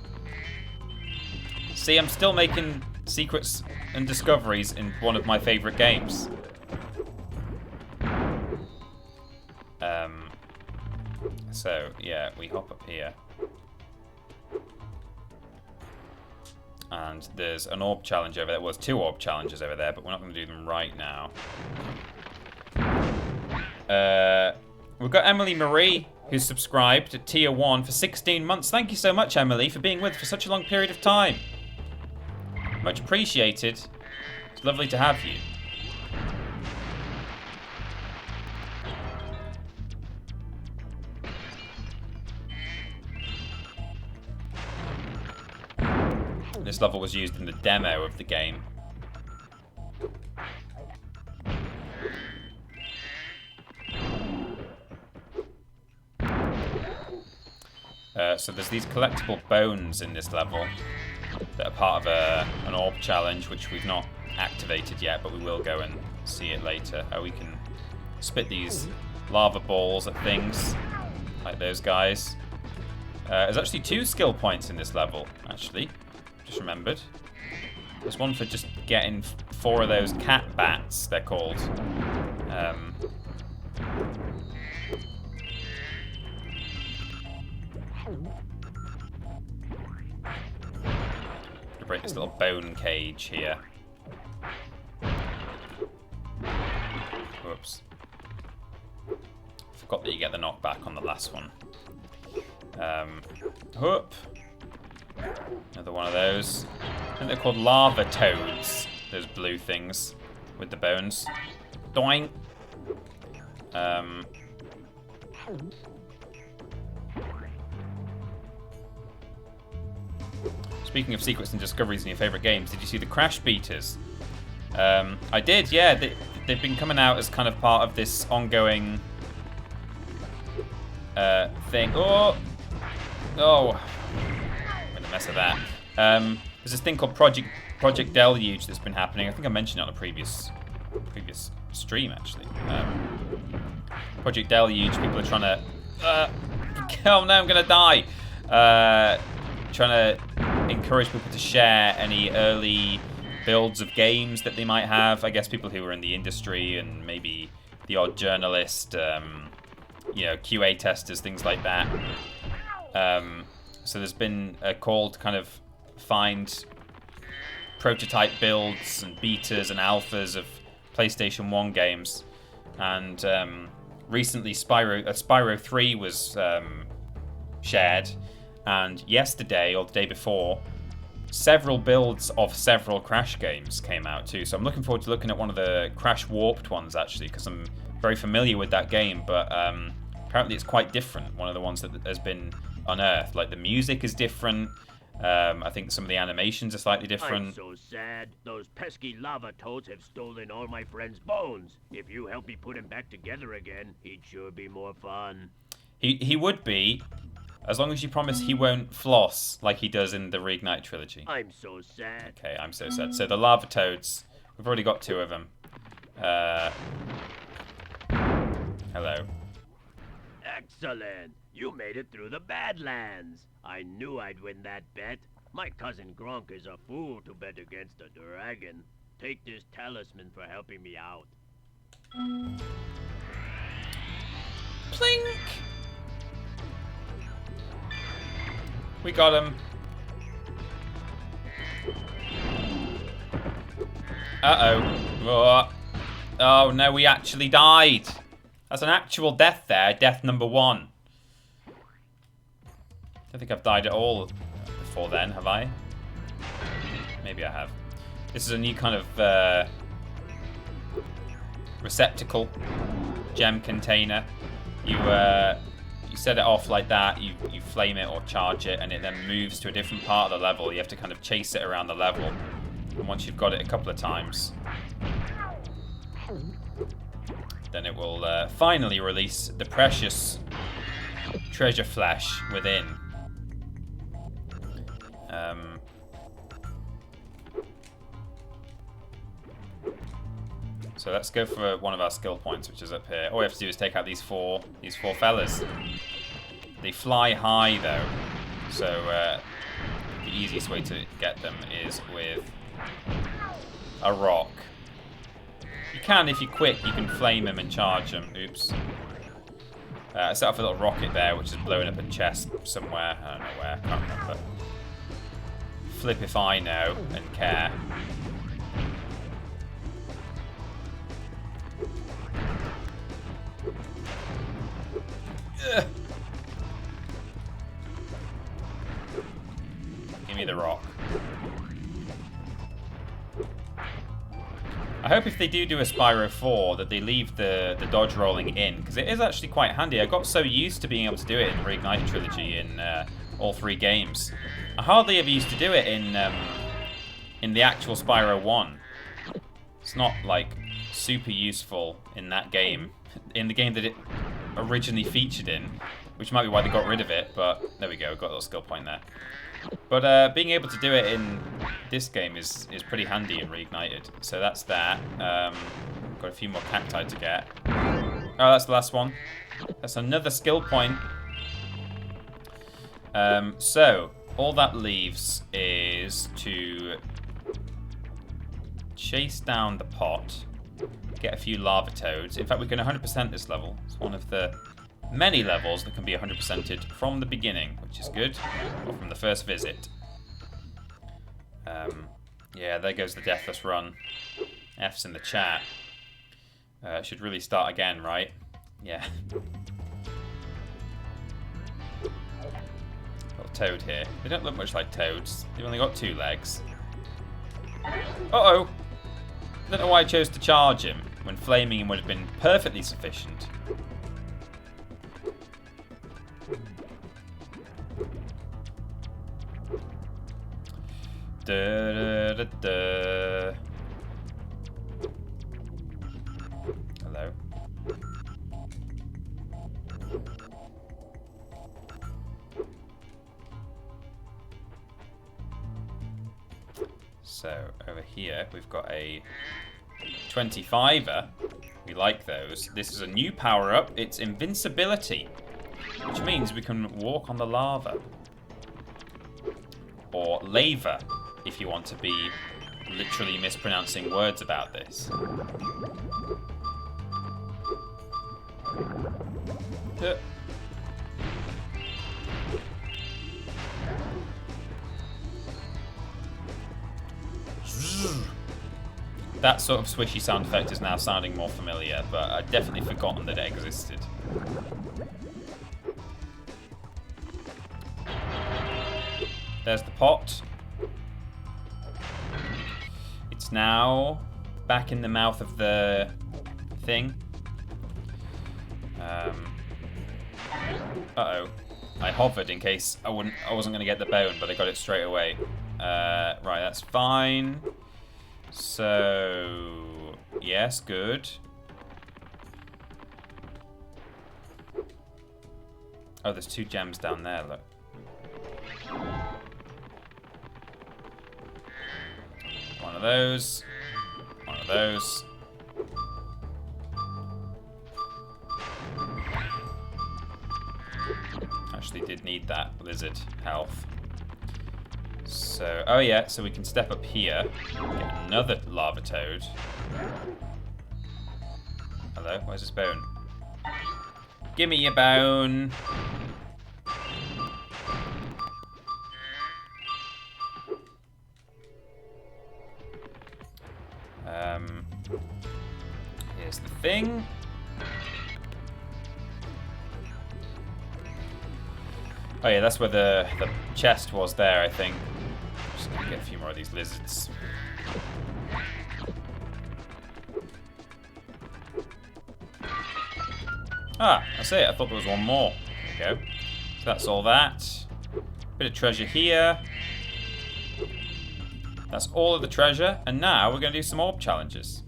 See, I'm still making secrets and discoveries in one of my favourite games. So, yeah, we hop up here. And there's an orb challenge over there. Well, there's 2 orb challenges over there, but we're not going to do them right now. We've got Emily Marie, who's subscribed at Tier 1 for 16 months. Thank you so much, Emily, for being with us for such a long period of time. Much appreciated. It's lovely to have you. This level was used in the demo of the game. So there's these collectible bones in this level that are part of an orb challenge, which we've not activated yet, but we will go and see it later. How we can spit these lava balls at things, like those guys. There's actually 2 skill points in this level, actually. Just remembered. There's one for just getting 4 of those cat bats, they're called. To break this little bone cage here. Whoops. Forgot that you get the knockback on the last one. Whoop. Another one of those. I think they're called lava toads. Those blue things with the bones. Doing. Speaking of secrets and discoveries in your favourite games, did you see the Crash Beaters? I did, yeah. They've been coming out as kind of part of this ongoing thing. Oh! Mess of that. There's this thing called Project Deluge that's been happening. I think I mentioned it on a previous stream, actually. Project Deluge, people are trying to... oh no, I'm going to die! Trying to encourage people to share any early builds of games that they might have. I guess people who are in the industry and maybe the odd journalist, you know, QA testers, things like that. So there's been a call to kind of find prototype builds and betas and alphas of PlayStation 1 games. And recently Spyro 3 was shared. And yesterday, or the day before, several builds of several Crash games came out too. So I'm looking forward to looking at one of the Crash Warped ones, actually, because I'm very familiar with that game. But apparently it's quite different, one of the ones that has been unearthed. Like, the music is different. I think some of the animations are slightly different. I'm so sad. Those pesky lava toads have stolen all my friend's bones. If you help me put him back together again, he'd sure be more fun. He would be, as long as you promise he won't floss like he does in the Reignite trilogy. I'm so sad. Okay, I'm so sad. So the lava toads, we've already got 2 of them. Hello. Excellent. You made it through the Badlands. I knew I'd win that bet. My cousin Gronk is a fool to bet against a dragon. Take this talisman for helping me out. Plink! We got him. Uh-oh. Oh, no, we actually died. That's an actual death there. Death number 1. I don't think I've died at all before then, have I? Maybe I have. This is a new kind of receptacle, gem container. You set it off like that, you flame it or charge it, and it then moves to a different part of the level. You have to kind of chase it around the level. And once you've got it a couple of times, then it will finally release the precious treasure flesh within. So let's go for one of our skill points, which is up here. All we have to do is take out these four fellas. They fly high though, so the easiest way to get them is with a rock. You can, if you're quick, you can flame them and charge them. Oops. I set off a little rocket there, which is blowing up a chest somewhere. I don't know where, I can't remember. Flip if I know and care. Ugh. Give me the rock. I hope if they do a Spyro 4 that they leave the dodge rolling in, because it is actually quite handy. I got so used to being able to do it in Reignite Trilogy in all 3 games. I hardly ever used to do it in the actual Spyro 1. It's not like super useful in that game, in the game that it originally featured in, which might be why they got rid of it, but there we go, got a little skill point there. But being able to do it in this game is pretty handy in Reignited. So that's that. Got a few more cacti to get. Oh, that's the last one. That's another skill point. So all that leaves is to chase down the pot, get a few lava toads. In fact, we can 100% this level. It's one of the many levels that can be 100%ed from the beginning, which is good, or from the first visit. Yeah, there goes the deathless run. F's in the chat. Should really start again, right? Yeah. Got a toad here. They don't look much like toads. They've only got 2 legs. Uh-oh! I don't know why I chose to charge him, when flaming him would have been perfectly sufficient. Da, da, da, da. Hello. So over here we've got a 25er. We like those. This is a new power-up. It's invincibility, which means we can walk on the lava. Or lava, if you want to be literally mispronouncing words about this. That sort of swishy sound effect is now sounding more familiar, but I'd definitely forgotten that it existed. There's the pot. It's now back in the mouth of the thing. Uh-oh. I hovered in case I wasn't going to get the bone, but I got it straight away. Right, that's fine. So, yes, good. Oh, there's 2 gems down there, look. One of those. One of those. Actually did need that lizard health. So, oh yeah, so we can step up here, get another lava toad. Hello, where's this bone? Give me your bone. Here's the thing. Oh yeah, that's where the chest was there, I think. Just gonna get a few more of these lizards. Ah, that's it. I thought there was one more. There we go. So that's all that. Bit of treasure here. That's all of the treasure. And now we're going to do some orb challenges.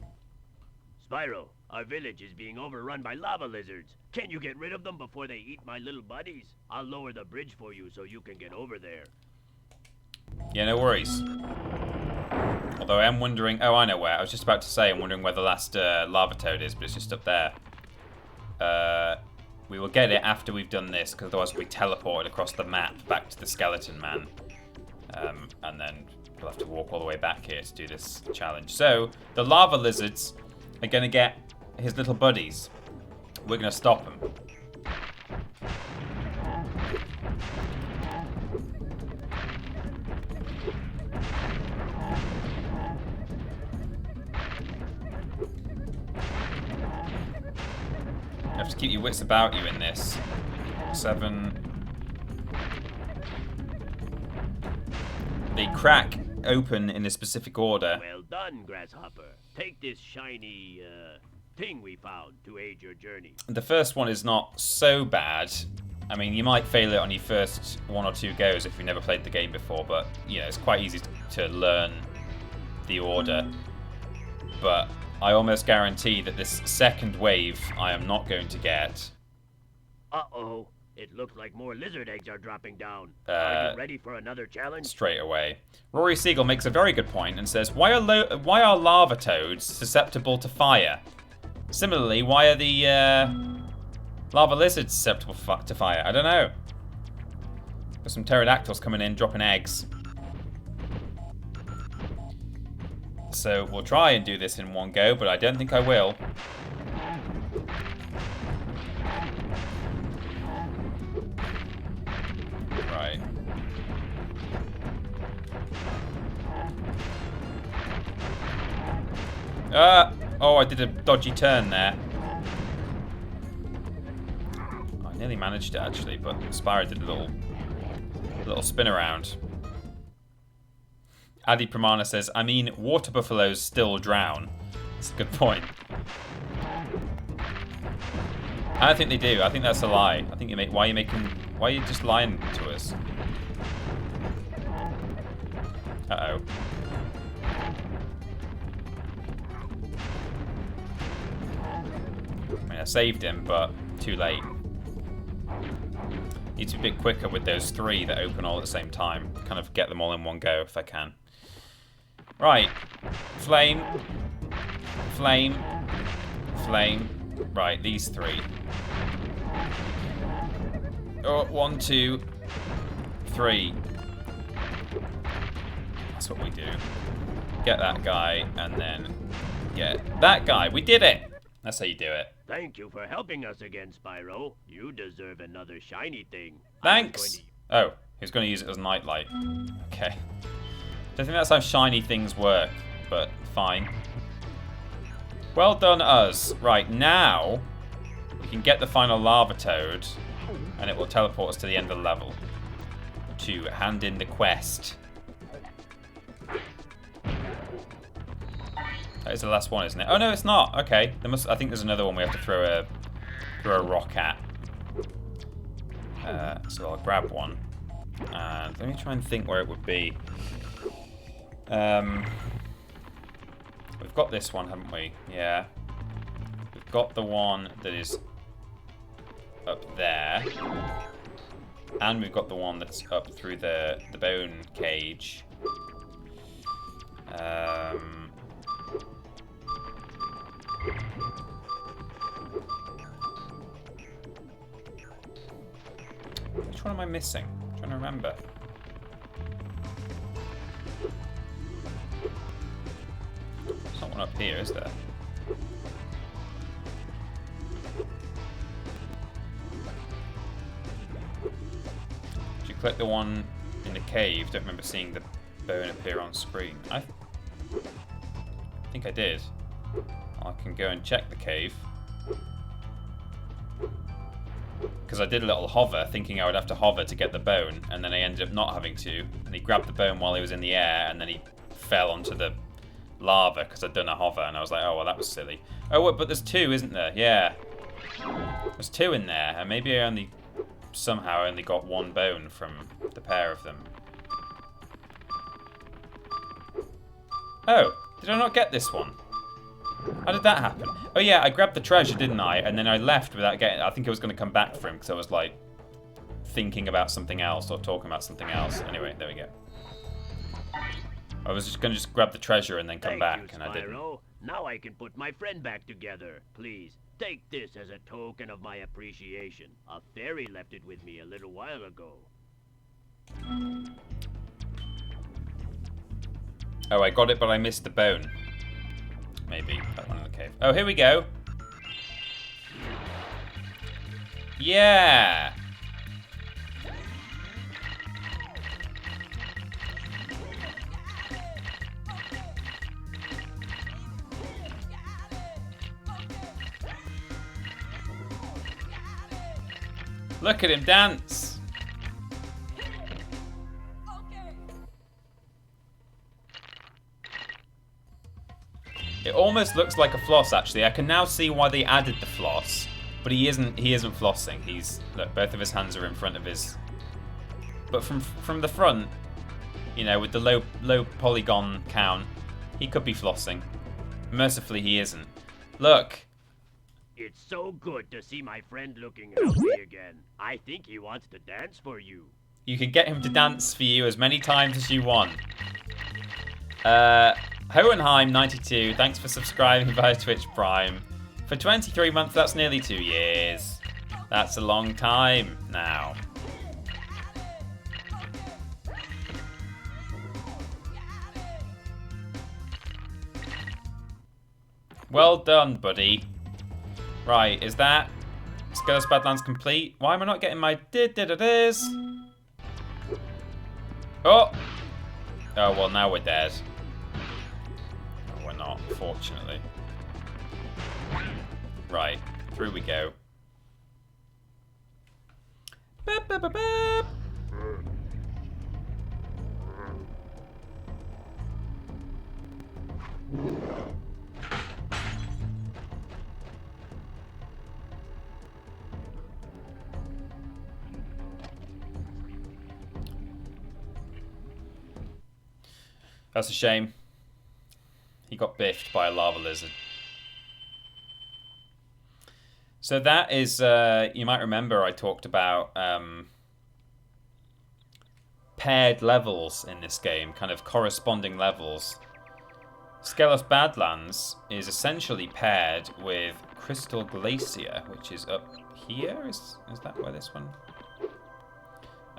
Spyro, our village is being overrun by lava lizards. Can't you get rid of them before they eat my little buddies? I'll lower the bridge for you so you can get over there. Yeah, no worries. Although I am wondering... Oh, I know where. I was just about to say I'm wondering where the last lava toad is, but it's just up there. We will get it after we've done this, because otherwise we'll be teleported across the map back to the skeleton man. And then we'll have to walk all the way back here to do this challenge. So, the lava lizards are going to get his little buddies. We're going to stop them. You have to keep your wits about you in this. 7. They crack open in a specific order. Well done, Grasshopper. Take this shiny, thing we found to aid your journey. The first one is not so bad. I mean, you might fail it on your first 1 or 2 goes if you've never played the game before, but, you know, it's quite easy to learn the order. But I almost guarantee that this second wave I am not going to get. Uh-oh. It looks like more lizard eggs are dropping down. Are you ready for another challenge? Straight away. Rory Siegel makes a very good point and says, why are lava toads susceptible to fire? Similarly, why are the lava lizards susceptible to fire? I don't know. There's some pterodactyls coming in, dropping eggs. So we'll try and do this in one go, but I don't think I will. Right. Oh, I did a dodgy turn there. I nearly managed it actually, but Spyro did a little spin around. Adi Pramana says, I mean, water buffaloes still drown. That's a good point. I don't think they do. I think that's a lie. I think why are you just lying to us? Uh-oh. I mean, I saved him, but too late. Need to be a bit quicker with those 3 that open all at the same time. Kind of get them all in one go if I can. Right. Flame. Flame. Flame. Right, these 3. Oh, 1, 2, 3. That's what we do. Get that guy, and then get that guy. We did it! That's how you do it. Thank you for helping us again, Spyro. You deserve another shiny thing. Thanks! Oh, he was going to use it as nightlight. Okay. Don't think that's how shiny things work, but fine. Well done, us. Right, now we can get the final lava toad, and it will teleport us to the end of the level to hand in the quest. That is the last one, isn't it? Oh no, it's not. Okay, I think there's another one we have to throw a rock at. So I'll grab one, and let me try and think where it would be. We've got this one, haven't we? Yeah. We've got the one that is up there. And we've got the one that's up through the bone cage. Which one am I missing? I'm trying to remember. There's not one up here, is there? Did you click the one in the cave? Don't remember seeing the bone appear on screen. I think I did. I can go and check the cave. Because I did a little hover, thinking I would have to hover to get the bone, and then I ended up not having to. And he grabbed the bone while he was in the air, and then he fell onto the lava because I'd done a hover, and I was like, oh, well, that was silly. Oh, but there's 2, isn't there? Yeah. There's 2 in there, and maybe I somehow only got 1 bone from the pair of them. Oh, did I not get this one? How did that happen? Oh yeah, I grabbed the treasure, didn't I? And then I left without getting it. I think I was going to come back for him because I was like thinking about something else or talking about something else. Anyway, there we go. I was just going to grab the treasure and then come back, and I didn't. Now I can put my friend back together. Please, take this as a token of my appreciation. A fairy left it with me a little while ago. Oh, I got it, but I missed the bone. Maybe that one in the cave. Oh, here we go. Yeah. Look at him dance. It almost looks like a floss, actually. I can now see why they added the floss, but he isn't flossing. Look, both of his hands are in front of his. But from the front, you know, with the low polygon count, he could be flossing. Mercifully, he isn't. Look. It's so good to see my friend looking healthy again. I think he wants to dance for you. You can get him to dance for you as many times as you want. Hohenheim92, thanks for subscribing via Twitch Prime. For 23 months, that's nearly 2 years. That's a long time now. Well done, buddy. Right, is that Skelos Badlands complete? Why am I not getting my did-did-it-is? Oh! Oh, well, now we're dead. No, we're not, fortunately. Right, through we go. Beep, beep, beep, beep. That's a shame. He got biffed by a lava lizard. So that is, you might remember I talked about paired levels in this game, kind of corresponding levels. Skelos Badlands is essentially paired with Crystal Glacier, which is up here. Is that where this one?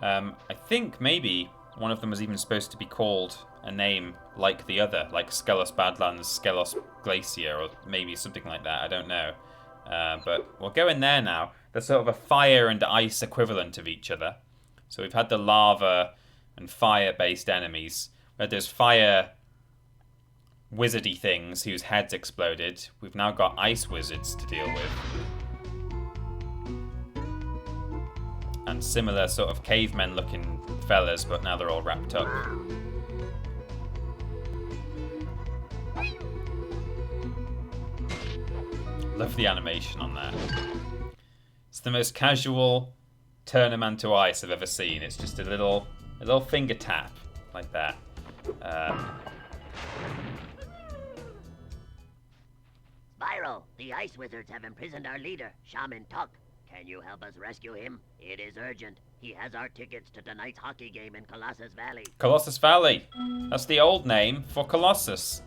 I think maybe one of them was even supposed to be called a name like the other, like Skelos Badlands, Skelos Glacier, or maybe something like that. I don't know. But we'll go in there now. They're sort of a fire and ice equivalent of each other. So we've had the lava and fire-based enemies. We had those fire wizardy things whose heads exploded. We've now got ice wizards to deal with. And similar sort of cavemen-looking fellas, but now they're all wrapped up. Love the animation on that. It's the most casual turn a man to ice I've ever seen. It's just a little finger tap like that. Spyro, the ice wizards have imprisoned our leader, Shaman Tuck. Can you help us rescue him? It is urgent. He has our tickets to tonight's hockey game in Colossus Valley. Colossus Valley. That's the old name for Colossus.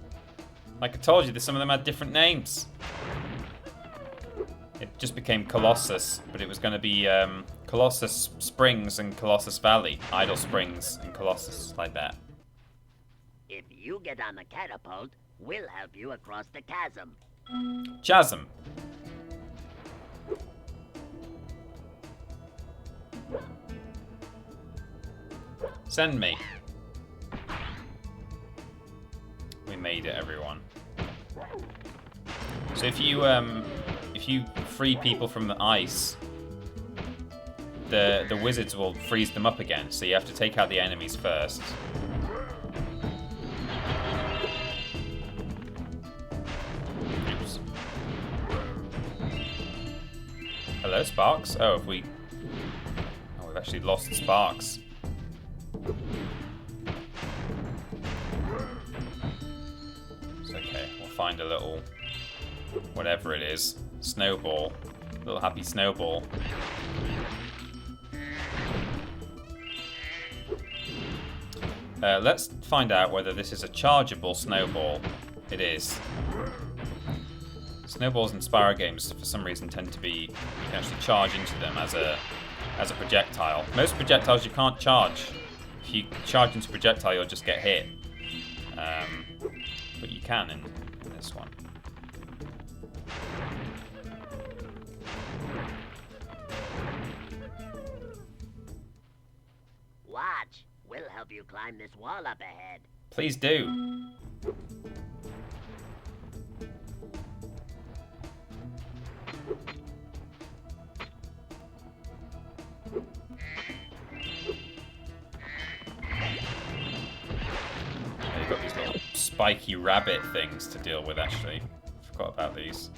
Like I told you, some of them had different names. It just became Colossus, but it was going to be Colossus Springs and Colossus Valley. Idle Springs and Colossus, like that. If you get on the catapult, we'll help you across the chasm. Chasm. Send me. We made it, everyone. So if you free people from the ice, the wizards will freeze them up again. So you have to take out the enemies first. Oops. Hello, Sparks. Oh, we've actually lost Sparks. It's okay. We'll find a little whatever it is. Snowball. Little happy snowball. Let's find out whether this is a chargeable snowball. It is. Snowballs in Spyro games, for some reason, tend to be... You can actually charge into them as a projectile. Most projectiles you can't charge. If you charge into a projectile, you'll just get hit. But you can in this one. Watch. We'll help you climb this wall up ahead. Please do. You've got these little spiky rabbit things to deal with, actually. Forgot about these.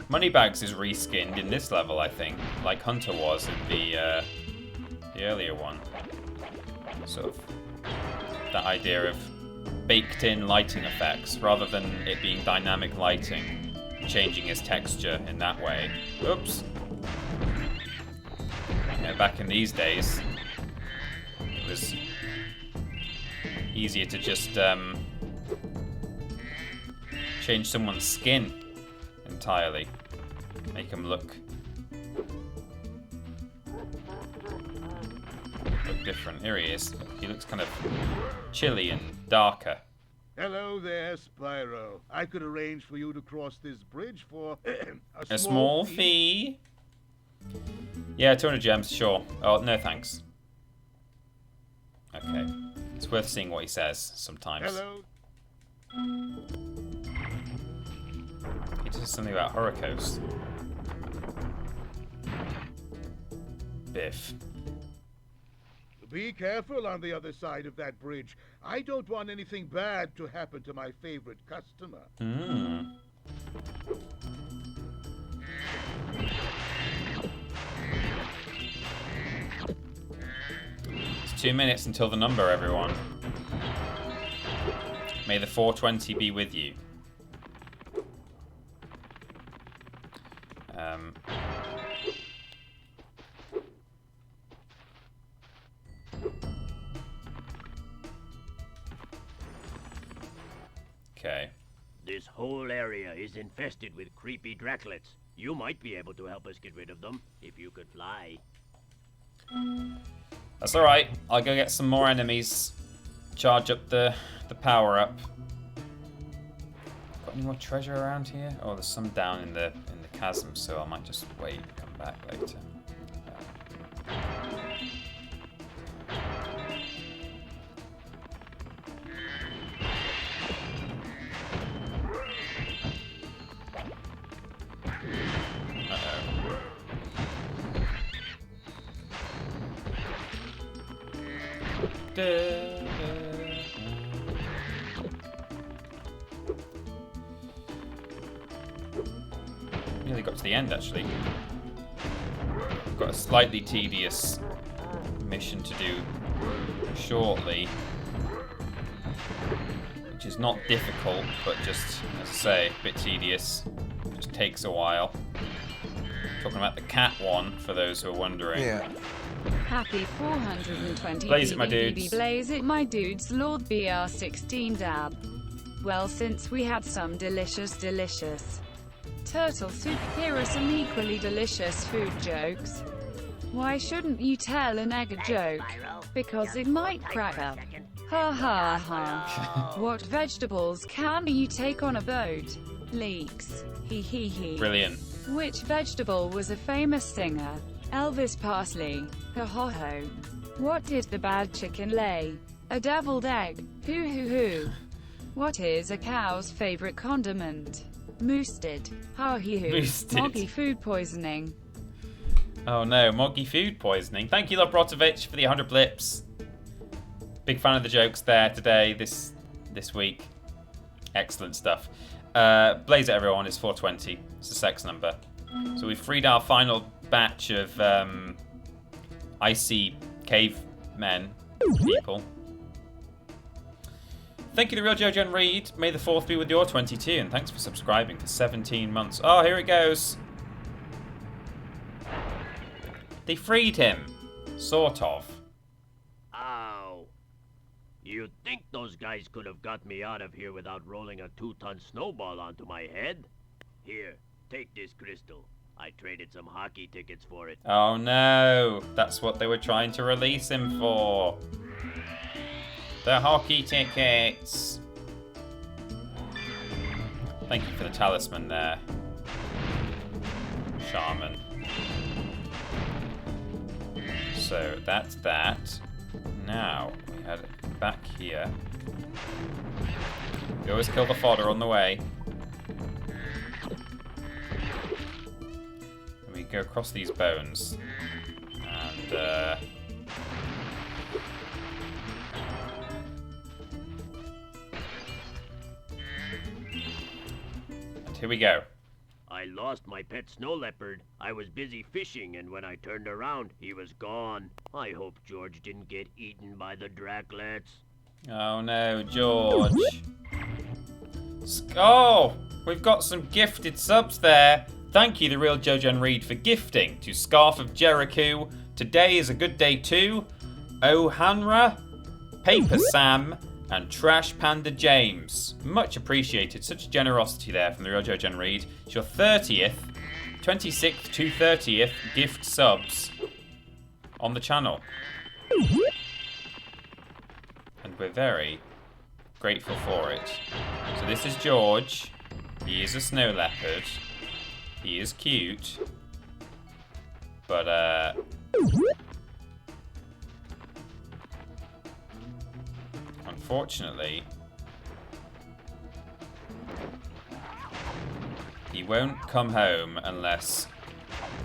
Moneybags is reskinned in this level, I think, like Hunter was in the earlier one. Sort of that idea of baked-in lighting effects, rather than it being dynamic lighting, changing its texture in that way. Oops. Yeah, back in these days, it was easier to just change someone's skin entirely. Make him look different. Here he is. He looks kind of chilly and darker. Hello there, Spyro. I could arrange for you to cross this bridge for a small fee. Yeah, 200 gems, sure. Oh, no thanks. Okay. It's worth seeing what he says sometimes. Hello. He says something about Horicos. Biff. Be careful on the other side of that bridge. I don't want anything bad to happen to my favorite customer. It's 2 minutes until the number, everyone. May the 420 be with you. Okay. This whole area is infested with creepy Draclets. You might be able to help us get rid of them, if you could fly. That's alright. I'll go get some more enemies. Charge up the power-up. Got any more treasure around here? Oh, there's some down in the chasm, so I might just wait and come back later. Nearly got to the end, actually. Got a slightly tedious mission to do shortly, which is not difficult, but just, as I say, a bit tedious. Just takes a while. Talking about the cat one, for those who are wondering. Yeah. Happy 420 Blaze it, my dudes. Blaze it, my dudes. Lord BR16 dab. Well, since we had some delicious turtle soup, here are some equally delicious food jokes. Why shouldn't you tell an egg a joke? Because it might crack up. Ha ha ha. What vegetables can you take on a boat? Leeks. Hee hee hee. Brilliant. Which vegetable was a famous singer? Elvis Presley. Ho ho ho. What did the bad chicken lay? A deviled egg. Hoo hoo hoo. What is a cow's favorite condiment? Moosted. Ha hee hoo. Moosted. Moggy food poisoning. Oh no, moggy food poisoning. Thank you, Lobrotovich, for the 100 blips. Big fan of the jokes there today, this week. Excellent stuff. Blaze it, everyone. It's 420. It's a sex number. So we've freed our final batch of icy cavemen people. Thank you to Real Jojo and Reed. May the 4th be with your 22, and thanks for subscribing for 17 months. Oh, here it goes. They freed him. Sort of. Ow. You'd think those guys could have got me out of here without rolling a 2-ton snowball onto my head. Here, take this crystal. I traded some hockey tickets for it. Oh no, that's what they were trying to release him for. The hockey tickets. Thank you for the talisman there, Shaman. So that's that. Now we head back here. We always kill the fodder on the way. And we go across these bones. And here we go. I lost my pet snow leopard. I was busy fishing, and when I turned around, he was gone. I hope George didn't get eaten by the Draclets. Oh no, George. Oh, we've got some gifted subs there. Thank you, The Real Jojo and Reed, for gifting to Scarf of Jericho. Today is a good day too. Ohanra, Paper Sam, and Trash Panda James. Much appreciated. Such generosity there from The Real Jojo and Reed. It's your 30th, 26th to 30th gift subs on the channel. And we're very grateful for it. So this is George. He is a snow leopard. He is cute. But, unfortunately, he won't come home unless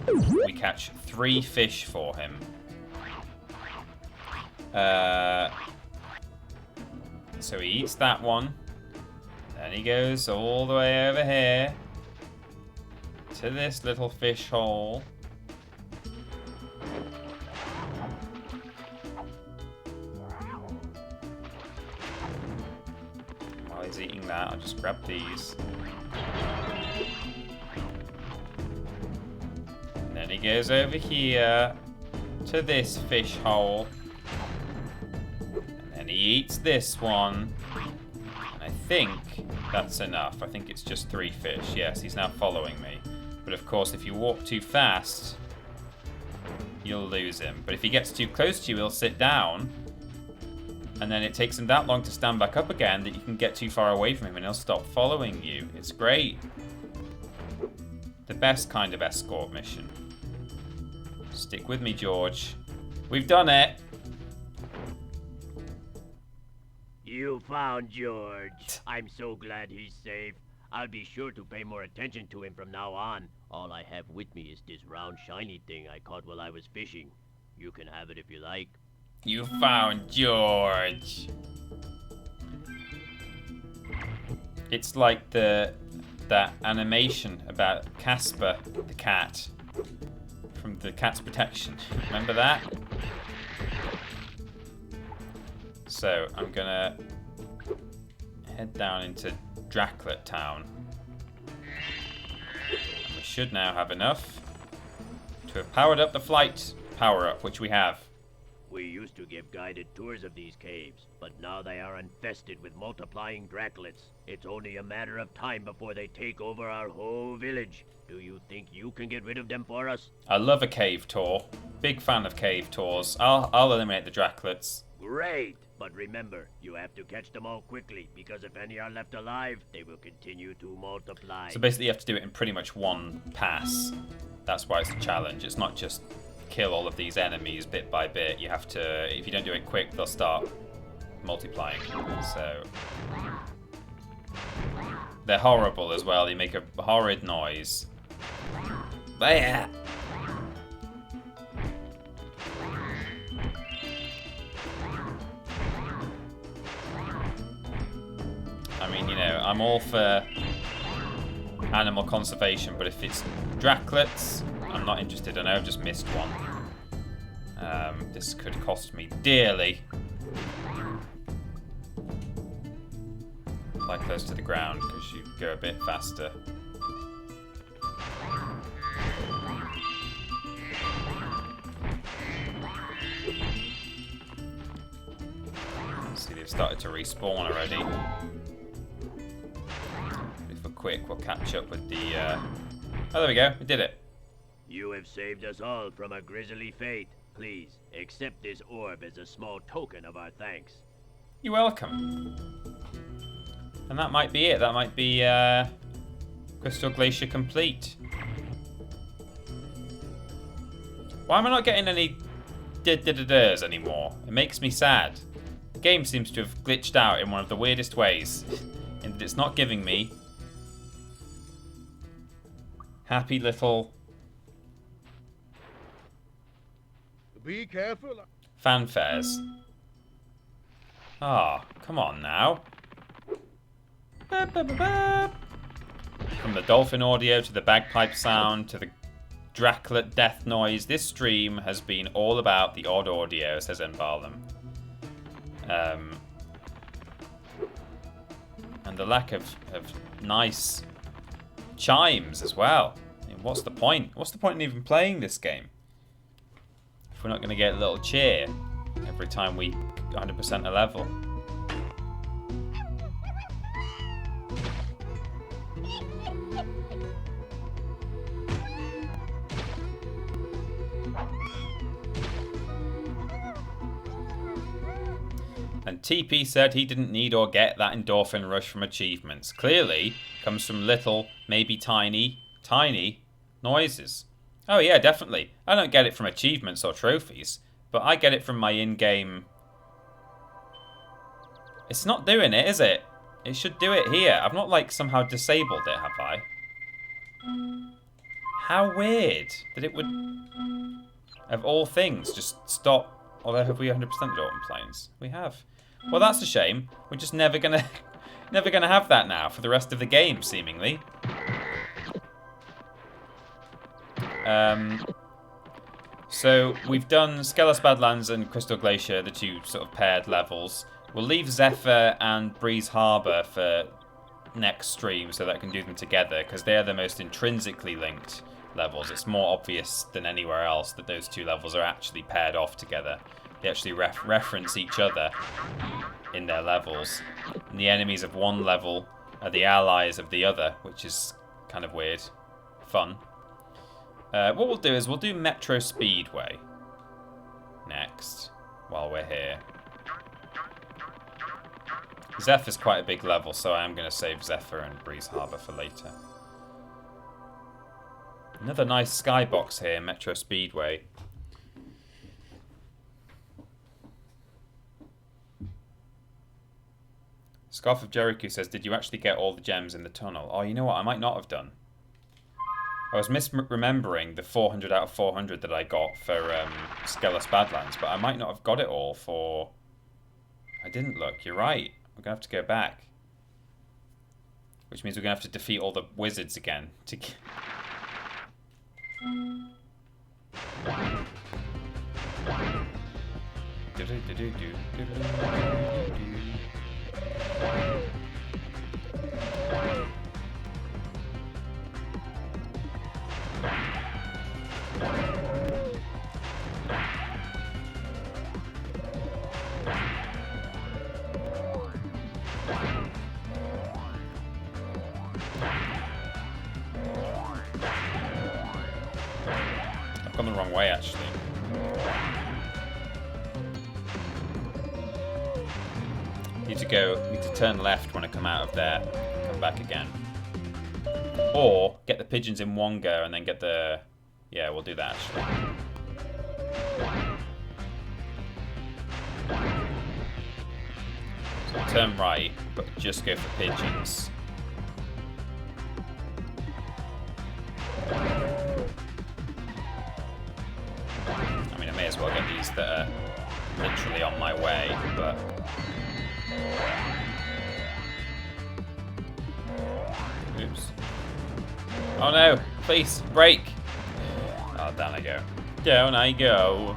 we catch 3 fish for him. So he eats that one. Then he goes all the way over here to this little fish hole. While he's eating that, I'll just grab these. And then he goes over here to this fish hole. And then he eats this one. And I think that's enough. I think it's just 3 fish. Yes, he's now following me. But of course, if you walk too fast, you'll lose him. But if he gets too close to you, he'll sit down. And then it takes him that long to stand back up again that you can get too far away from him and he'll stop following you. It's great. The best kind of escort mission. Stick with me, George. We've done it. You found George. I'm so glad he's safe. I'll be sure to pay more attention to him from now on. All I have with me is this round shiny thing I caught while I was fishing. You can have it if you like. You found George. It's like that animation about Casper the cat from the Cat's Protection. Remember that? So I'm gonna head down into Draclet Town. And we should now have enough to have powered up the flight power-up, which we have. We used to give guided tours of these caves, but now they are infested with multiplying Draclets. It's only a matter of time before they take over our whole village. Do you think you can get rid of them for us? I love a cave tour. Big fan of cave tours. I'll eliminate the Draclets. Great! But remember, you have to catch them all quickly, because if any are left alive, they will continue to multiply. So basically you have to do it in pretty much one pass. That's why it's a challenge. It's not just kill all of these enemies bit by bit. You have to, if you don't do it quick, they'll start multiplying. So they're horrible as well. They make a horrid noise. Bah! I mean, you know, I'm all for animal conservation, but if it's Draclets, I'm not interested. I know I've just missed one. This could cost me dearly. Fly close to the ground because you go a bit faster. See, they've started to respawn already. If we're quick, we'll catch up with the... Oh, there we go. We did it. You have saved us all from a grisly fate. Please, accept this orb as a small token of our thanks. You're welcome. And that might be it. That might be Crystal Glacier complete. Why am I not getting any da-da-da-da's anymore? It makes me sad. The game seems to have glitched out in one of the weirdest ways. In that it's not giving me happy little Be careful. fanfares. Ah, come on now. Ba, ba, ba, ba. From the dolphin audio to the bagpipe sound to the Draclet death noise, this stream has been all about the odd audio, says Enbarlam. And the lack of nice chimes as well. I mean, what's the point? What's the point in even playing this game if we're not going to get a little cheer every time we 100% a level? And TP said he didn't need or get that endorphin rush from achievements. Clearly, comes from little, maybe tiny noises. Oh yeah, definitely. I don't get it from achievements or trophies, but I get it from my in-game... It's not doing it, is it? It should do it here. I've not, like, somehow disabled it, have I? How weird that it would, of all things, just stop. Although, have we 100% Dorton planes? We have. Well, that's a shame. We're just never gonna have that now for the rest of the game, seemingly. So we've done Skelos Badlands and Crystal Glacier, the two sort of paired levels. We'll leave Zephyr and Breeze Harbor for next stream so that I can do them together, because they are the most intrinsically linked levels. It's more obvious than anywhere else that those two levels are actually paired off together. They actually reference each other in their levels. And the enemies of one level are the allies of the other, which is kind of weird. Fun. What we'll do is we'll do Metro Speedway next while we're here. Zephyr's quite a big level, so I am going to save Zephyr and Breeze Harbor for later. Another nice skybox here, Metro Speedway. Scarf of Jericho says, did you actually get all the gems in the tunnel? Oh, you know what? I might not have done. I was misremembering the 400 out of 400 that I got for Skelos Badlands, but I might not have got it all for... I didn't look. You're right. We're going to have to go back. Which means we're going to have to defeat all the wizards again. I've gone the wrong way, actually. Need to turn left when I come out of there. Come back again. Or get the pigeons in one go and then get the... Yeah, we'll do that actually. So turn right, but just go for pigeons. I mean, I may as well get these that are literally on my way, but... Oops. Oh no! Please, break! Oh, down I go. Down I go.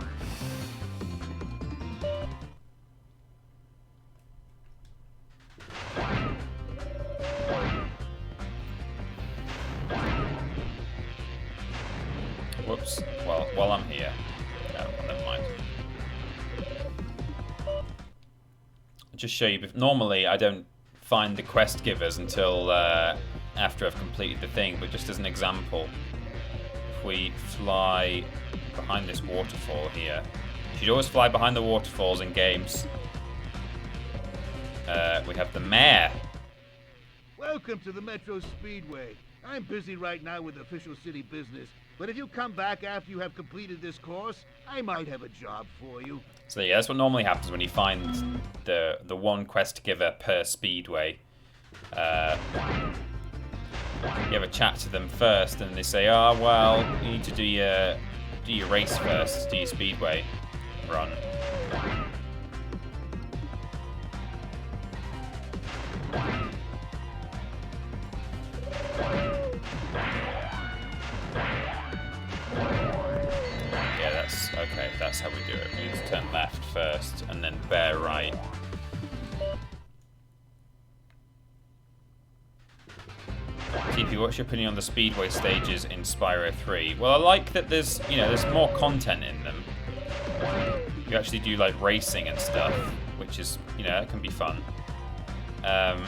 Whoops. Well, while I'm here. No, never mind. I'll just show you. Normally, I don't find the quest givers until after I've completed the thing, but just as an example, if we fly behind this waterfall here, you should always fly behind the waterfalls in games. We have the mayor. Welcome to the Metro Speedway. I'm busy right now with official city business, but if you come back after you have completed this course, I might have a job for you. So yeah, that's what normally happens when you find the one quest giver per speedway. You have a chat to them first, and they say, "Oh well, you need to do your race first, do your speedway run." Yeah, that's okay. That's how we do it. We need to turn left first, and then bear right. TP, what's your opinion on the speedway stages in Spyro 3? Well, I like that there's more content in them. You actually do like racing and stuff, which is, that can be fun. Not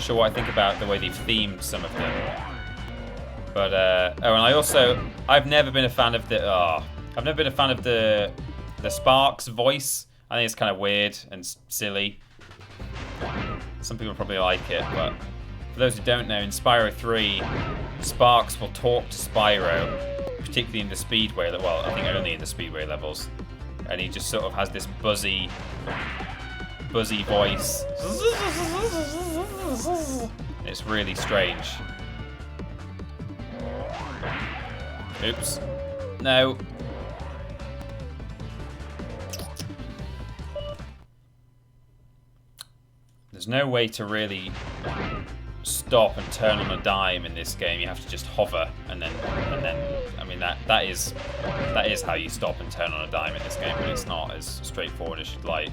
sure what I think about the way they've themed some of them. But and I've never been a fan of the Sparks voice. I think it's kind of weird and silly. Some people probably like it, but for those who don't know, in Spyro 3, Sparks will talk to Spyro, particularly in the Speedway, well, I think only in the Speedway levels, and he just sort of has this buzzy voice. It's really strange. Oops. No. There's no way to really stop and turn on a dime in this game. You have to just hover and then I mean that is how you stop and turn on a dime in this game, but it's not as straightforward as you'd like.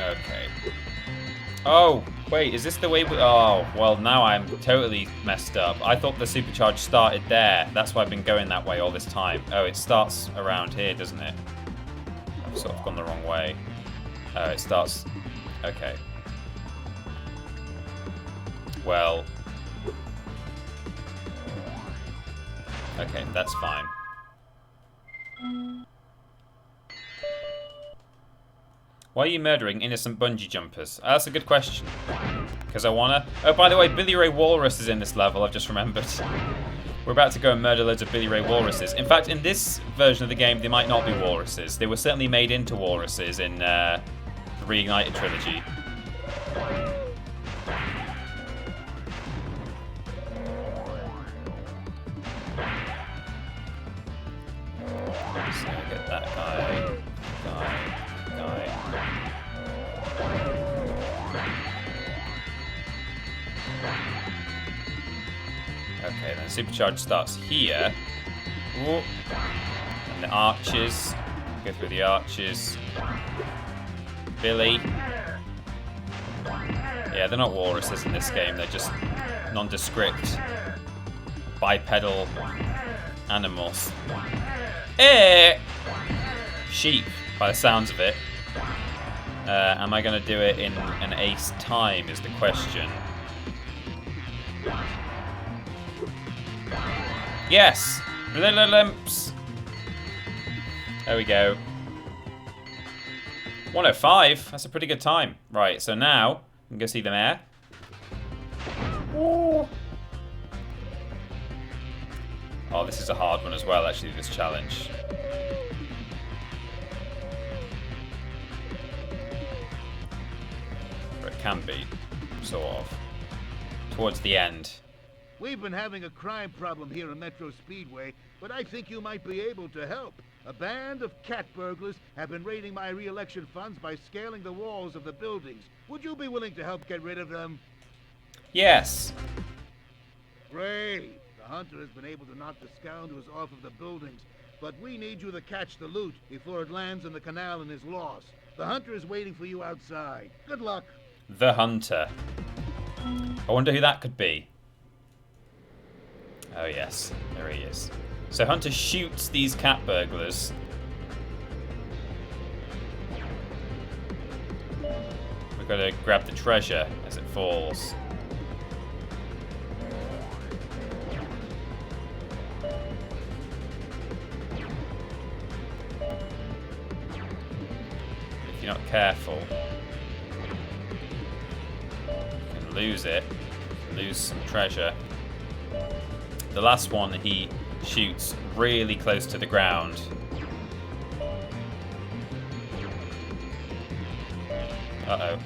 Okay. Oh, wait, is this the way we... Oh, well, now I'm totally messed up. I thought the supercharge started there. That's why I've been going that way all this time. Oh, it starts around here, doesn't it? I've sort of gone the wrong way. Oh, it starts... Okay. Well... Okay, that's fine. Why are you murdering innocent bungee jumpers? That's a good question. Because I wanna... Oh, by the way, Billy Ray Walrus is in this level, I've just remembered. We're about to go and murder loads of Billy Ray Walruses. In fact, in this version of the game, they might not be walruses. They were certainly made into walruses in the Reignited trilogy. So get that guy. Okay, then supercharge starts here. Ooh. And the arches. Go through the arches. Billy. Yeah, they're not walruses in this game, they're just nondescript bipedal animals. Sheep, by the sounds of it. Am I going to do it in an ace time is the question. Yes! Little limps. There we go. 105. That's a pretty good time. Right, so now we can go see the mayor. Ooh. Oh, this is a hard one as well, actually, this challenge. Or it can be, sort of. Towards the end. We've been having a crime problem here in Metro Speedway, but I think you might be able to help. A band of cat burglars have been raiding my re-election funds by scaling the walls of the buildings. Would you be willing to help get rid of them? Yes. Great. The hunter has been able to knock the scoundrels off of the buildings, but we need you to catch the loot before it lands in the canal and is lost. The hunter is waiting for you outside. Good luck. The hunter. I wonder who that could be. Oh yes, there he is. So Hunter shoots these cat burglars. We've got to grab the treasure as it falls. If you're not careful, you can lose it. Lose some treasure. The last one he shoots really close to the ground. Uh-oh.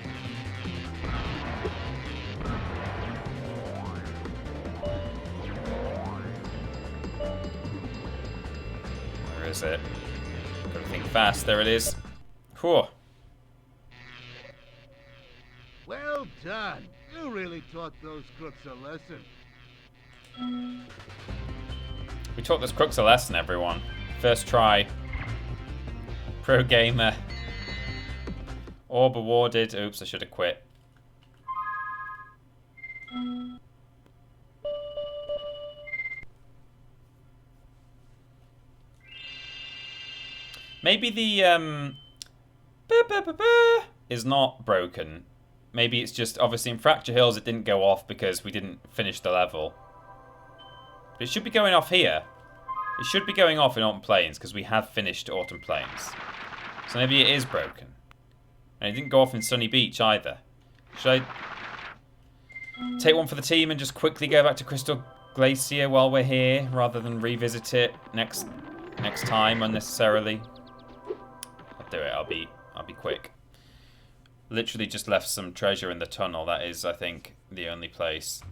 Where is it? Gotta think fast. There it is. Whew. Well done. You really taught those crooks a lesson. We taught those crooks a lesson, everyone. First try. Pro gamer. Orb awarded. Oops, I should have quit. Maybe the is not broken. Maybe it's just, obviously in Fracture Hills it didn't go off because we didn't finish the level. But it should be going off here. It should be going off in Autumn Plains because we have finished Autumn Plains. So maybe it is broken. And it didn't go off in Sunny Beach either. Should I take one for the team and just quickly go back to Crystal Glacier while we're here rather than revisit it next time unnecessarily? I'll do it. I'll be quick. Literally just left some treasure in the tunnel. That is, I think, the only place.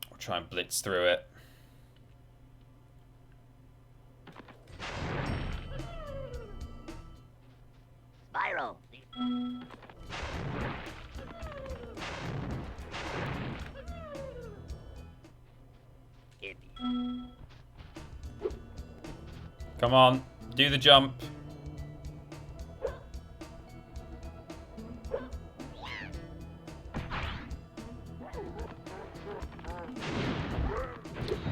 We'll try and blitz through it. Spyro. Come on, do the jump.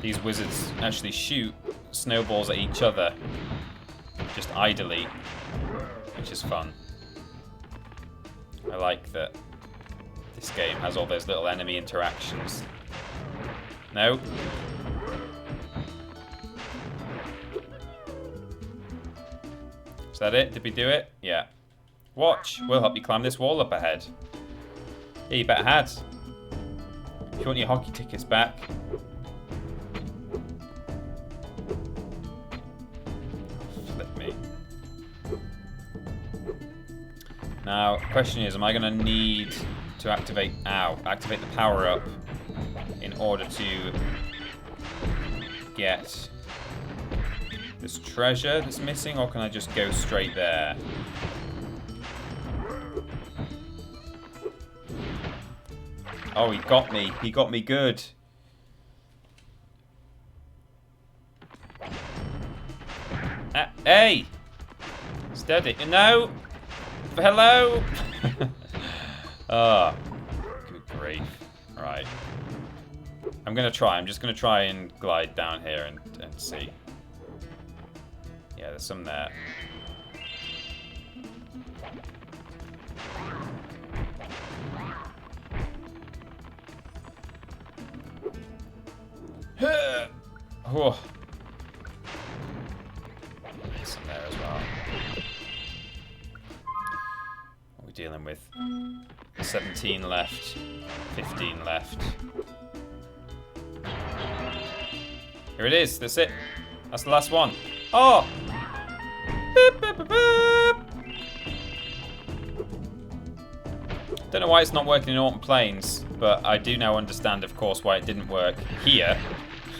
These wizards actually shoot snowballs at each other, just idly, which is fun. I like that this game has all those little enemy interactions. No. Is that it? Did we do it? Yeah. Watch. We'll help you climb this wall up ahead. Yeah, you better had. If you want your hockey tickets back. Flip me. Now, the question is, am I going to need to activate the power up in order to get this treasure that's missing, or can I just go straight there? Oh, he got me. He got me good. Hey! Steady. No! Hello! Oh, good grief. Right. I'm going to try. I'm just going to try and glide down here and see. Yeah, there's some there. Oh. There's some there as well. What are we dealing with? 17 left. 15 left. Here it is. That's it. That's the last one. Oh! Boop, boop, boop, boop. Don't know why it's not working in Autumn Plains, but I do now understand, of course, why it didn't work here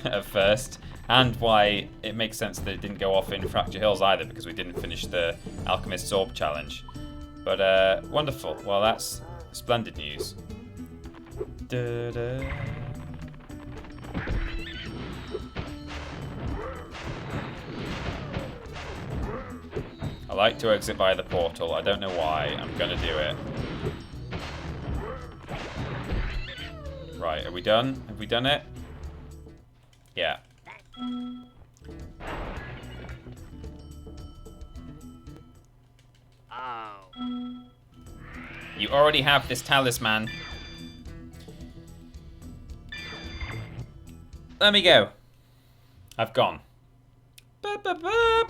at first, and why it makes sense that it didn't go off in Fracture Hills either, because we didn't finish the Alchemist's Orb challenge. But wonderful. Well, that's splendid news. Da-da. I like to exit by the portal. I don't know why. I'm gonna do it. Right, are we done? Have we done it? Yeah. Oh. You already have this talisman. Let me go. I've gone. Boop, boop, boop.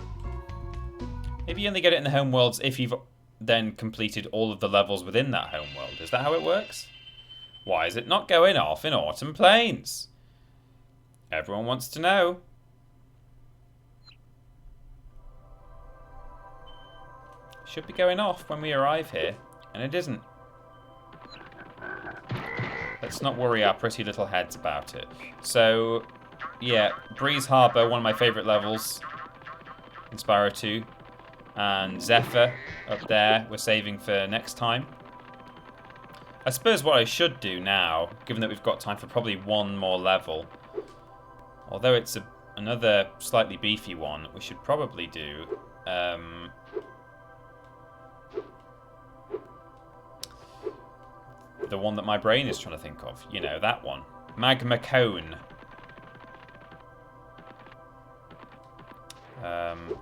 Maybe you only get it in the home worlds if you've then completed all of the levels within that home world. Is that how it works? Why is it not going off in Autumn Plains? Everyone wants to know. Should be going off when we arrive here, and it isn't. Let's not worry our pretty little heads about it. So, yeah, Breeze Harbour, one of my favourite levels in Spyro 2. And Zephyr up there, we're saving for next time. I suppose what I should do now, given that we've got time for probably one more level, although it's another slightly beefy one, we should probably do the one that my brain is trying to think of. You know, that one. Magma Cone.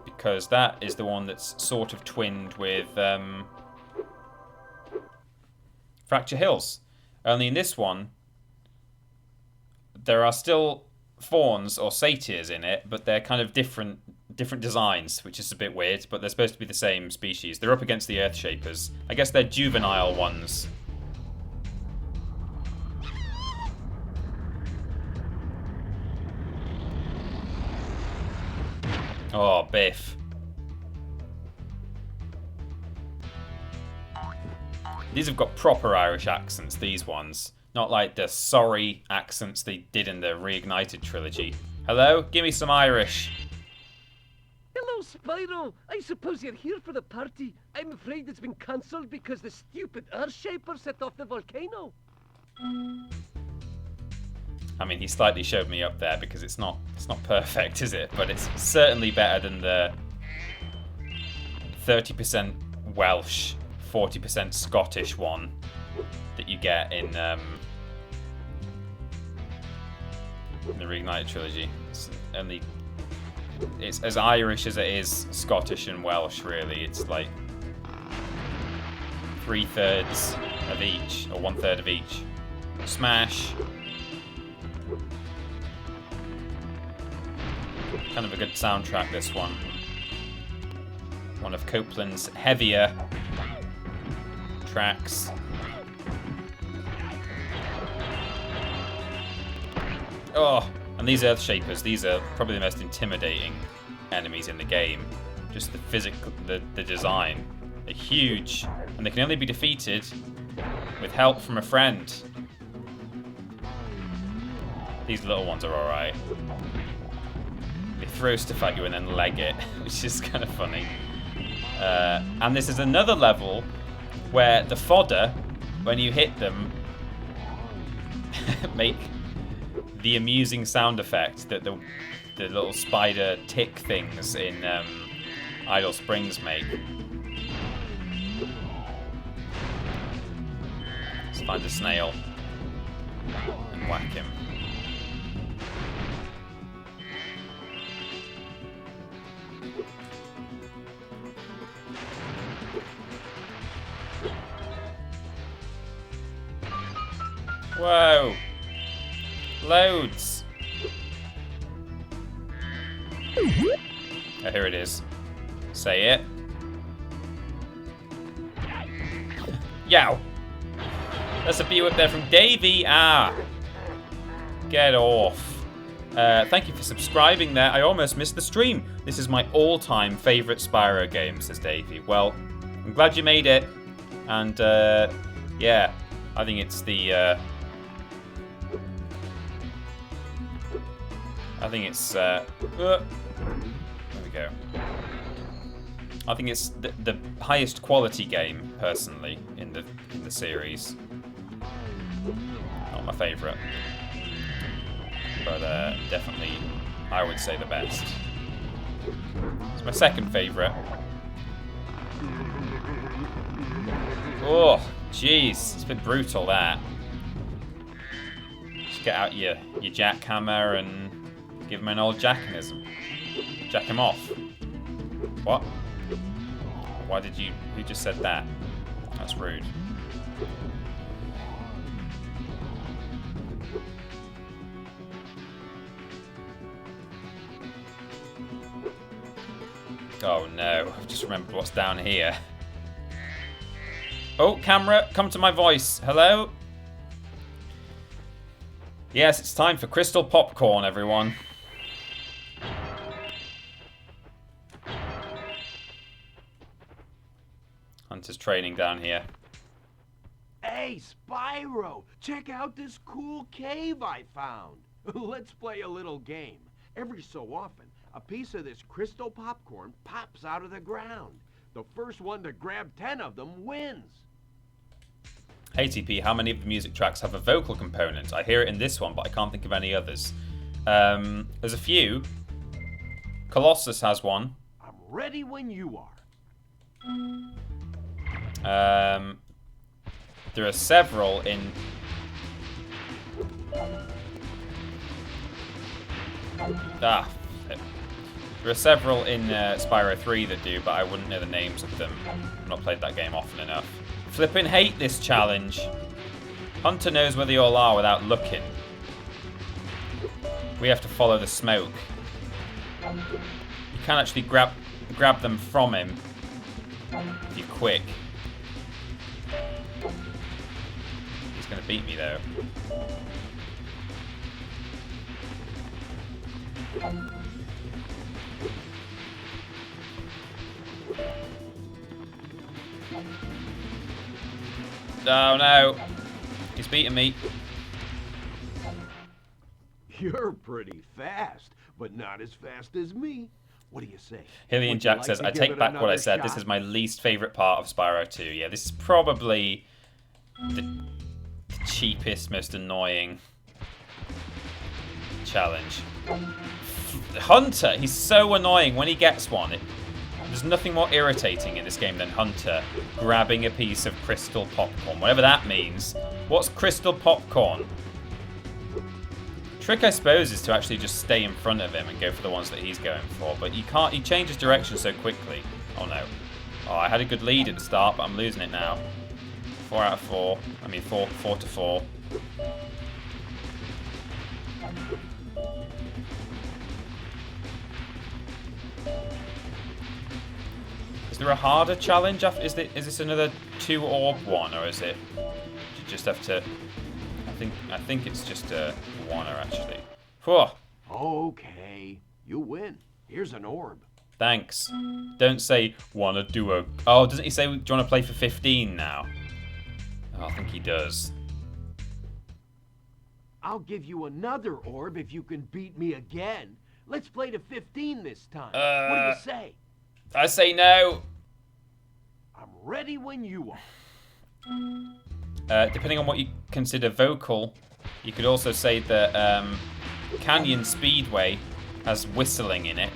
Because that is the one that's sort of twinned with Fracture Hills. Only in this one, there are still fauns or satyrs in it, but they're kind of different designs, which is a bit weird, but they're supposed to be the same species. They're up against the Earthshapers. I guess they're juvenile ones. Oh, Biff. These have got proper Irish accents, these ones. Not like the sorry accents they did in the Reignited trilogy. Hello? Give me some Irish. Hello, Spyro. I suppose you're here for the party. I'm afraid it's been cancelled because the stupid Earthshaper set off the volcano. I mean, he slightly showed me up there because it's not perfect, is it? But it's certainly better than the 30% Welsh, 40% Scottish one that you get in the Reignited trilogy. It's as Irish as it is Scottish and Welsh, really. It's like 3/3 of each, or 1/3 of each. Smash. Kind of a good soundtrack, this one. One of Copeland's heavier tracks. Oh, and these Earthshapers, these are probably the most intimidating enemies in the game. Just the physical, the design. They're huge, and they can only be defeated with help from a friend. These little ones are alright. They throw stuff at you and then leg it, which is kind of funny. And this is another level where the fodder, when you hit them, make the amusing sound effect that the little spider tick things in Idle Springs make. Let's find a snail and whack him. Whoa. Loads. Oh, here it is. Say it. Yow. That's a view up there from Davey. Ah. Get off. Thank you for subscribing there. I almost missed the stream. This is my all-time favourite Spyro game, says Davey. Well, I'm glad you made it. And, yeah. I think it's the, there we go. I think it's the highest quality game, personally, in the series. Not my favourite. But definitely, I would say the best. It's my second favourite. Oh, jeez, it's a bit brutal, that. Just get out your jackhammer and give him an old jackanism. Jack him off. What? Why did you... Who just said that? That's rude. Oh no, I've just remembered what's down here. Oh, camera, come to my voice. Hello? Yes, it's time for crystal popcorn, everyone. Hunter's training down here. Hey, Spyro, check out this cool cave I found. Let's play a little game. Every so often, a piece of this crystal popcorn pops out of the ground. The first one to grab 10 of them wins. Hey TP, how many of the music tracks have a vocal component? I hear it in this one, but I can't think of any others. There's a few. Colossus has one. I'm ready when you are. There are several in... There are several in Spyro 3 that do, but I wouldn't know the names of them. I've not played that game often enough. Flippin' hate this challenge. Hunter knows where they all are without looking. We have to follow the smoke. You can't actually grab them from him if you're quick. He's gonna beat me though. Oh no, he's beating me. You're pretty fast, but not as fast as me. What do you say? Hillian Jack says, I take back what I said. This is my least favourite part of Spyro 2. Yeah, this is probably the cheapest, most annoying challenge. Hunter, he's so annoying when he gets one. There's nothing more irritating in this game than Hunter grabbing a piece of crystal popcorn, whatever that means. What's crystal popcorn? Trick, I suppose, is to actually just stay in front of him and go for the ones that he's going for, but you can't. He changes direction so quickly. Oh no. Oh, I had a good lead at the start, but I'm losing it now. 4 out of 4. I mean, 4 to 4. Is there a harder challenge? Is this another 2 orb one, or is it? You just have to. I think it's just a oneer actually. Whew. Okay, you win. Here's an orb. Thanks. Don't say wanna do a. Oh, doesn't he say do you want to play for 15 now? Oh, I think he does. I'll give you another orb if you can beat me again. Let's play to 15 this time. What do you say? I say no. I'm ready when you are. Depending on what you consider vocal, you could also say that Canyon Speedway has whistling in it.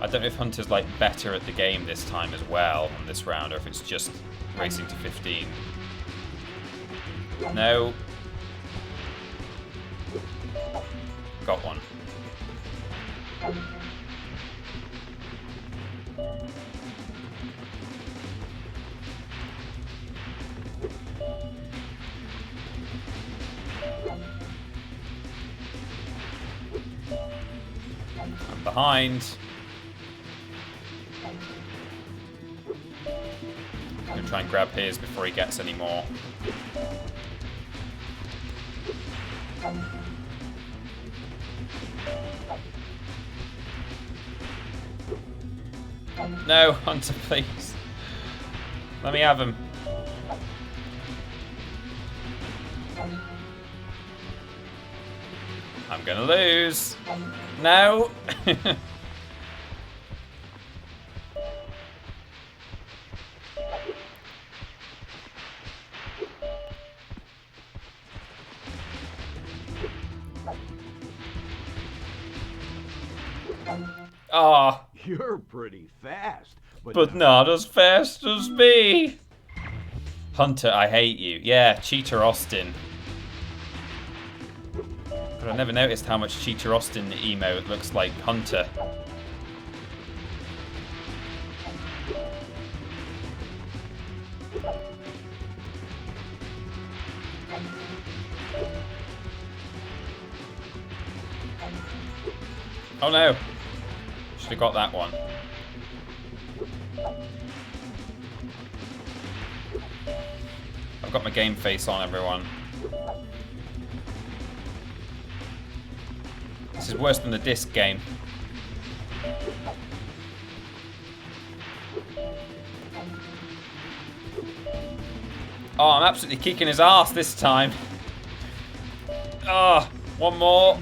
I don't know if Hunter's like better at the game this time as well on this round, or if it's just racing to 15. No. Got one. behind. I'm going to try and grab his before he gets any more. No, Hunter, please. Let me have him. I'm gonna lose. No. Ah. You're pretty fast. But not as fast as me. Hunter, I hate you. Yeah, Cheater Austin. But I never noticed how much Cheater Austin emote looks like Hunter. Oh no. Should have got that one. I've got my game face on, everyone. This is worse than the disc game. Oh, I'm absolutely kicking his ass this time. Oh, one more.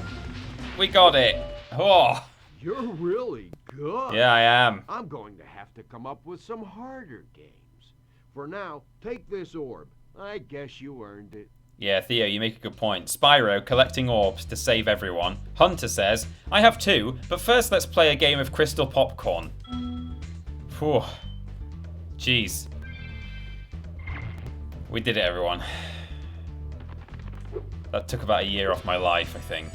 We got it. Oh. You're really good. Yeah, I am. I'm going to have to come up with some harder games. For now, take this orb. I guess you earned it. Yeah, Theo, you make a good point. Spyro collecting orbs to save everyone. Hunter says, I have 2, but first let's play a game of Crystal Popcorn. Whew. Jeez. We did it, everyone. That took about a year off my life, I think.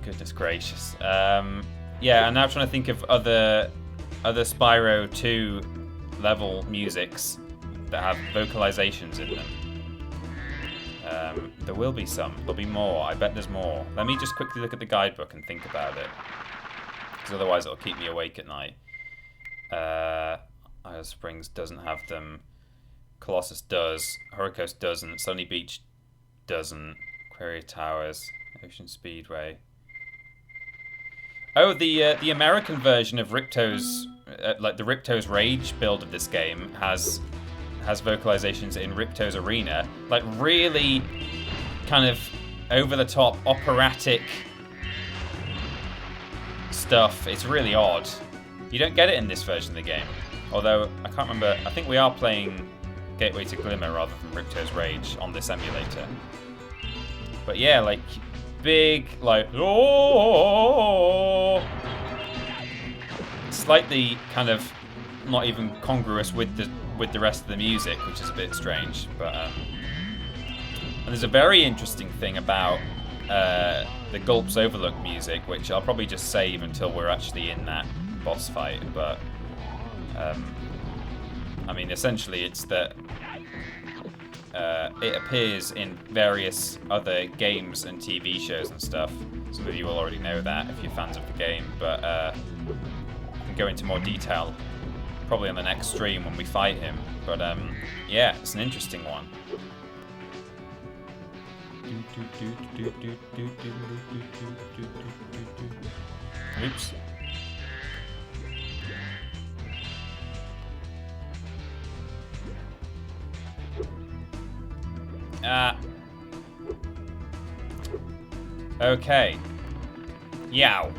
Goodness gracious. Yeah, I'm now trying to think of other Spyro 2 level musics that have vocalizations in them. There will be some. There'll be more. I bet there's more. Let me just quickly look at the guidebook and think about it. Because otherwise it'll keep me awake at night. Isle Springs doesn't have them. Colossus does. Horicos doesn't. Sunny Beach doesn't. Aquaria Towers. Ocean Speedway. Oh, the American version of Ripto's, like the Ripto's Rage build of this game has vocalizations in Ripto's Arena, like really kind of over-the-top operatic stuff. It's really odd. You don't get it in this version of the game. Although, I can't remember, I think we are playing Gateway to Glimmer rather than Ripto's Rage on this emulator. But yeah, like, big, like, oh, slightly kind of not even congruous with the rest of the music, which is a bit strange. But and there's a very interesting thing about the Gulps Overlook music, which I'll probably just save until we're actually in that boss fight. But I mean, essentially, it's that it appears in various other games and TV shows and stuff. Some of you will already know that if you're fans of the game, but I can go into more detail probably on the next stream when we fight him. But yeah, it's an interesting one. Oops. Okay. Yow.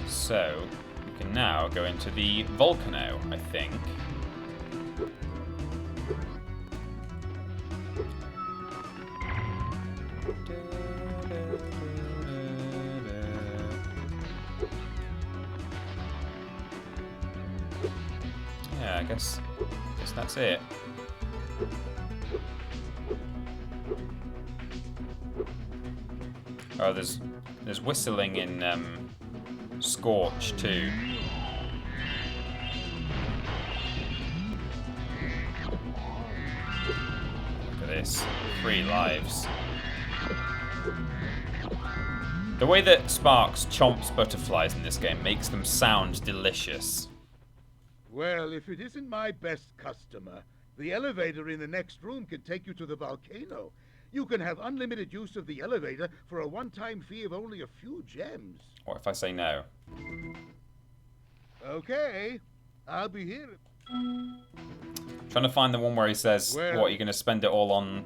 So, we can now go into the Volcano, I think. Yeah, I guess that's it. Oh, there's whistling in Scorch too. Look at this. 3 lives. The way that Sparks chomps butterflies in this game makes them sound delicious. Well, if it isn't my best customer, the elevator in the next room can take you to the volcano. You can have unlimited use of the elevator for a one-time fee of only a few gems. What if I say no? Okay, I'll be here. Trying to find the one where he says, Well- what, you're going to spend it all on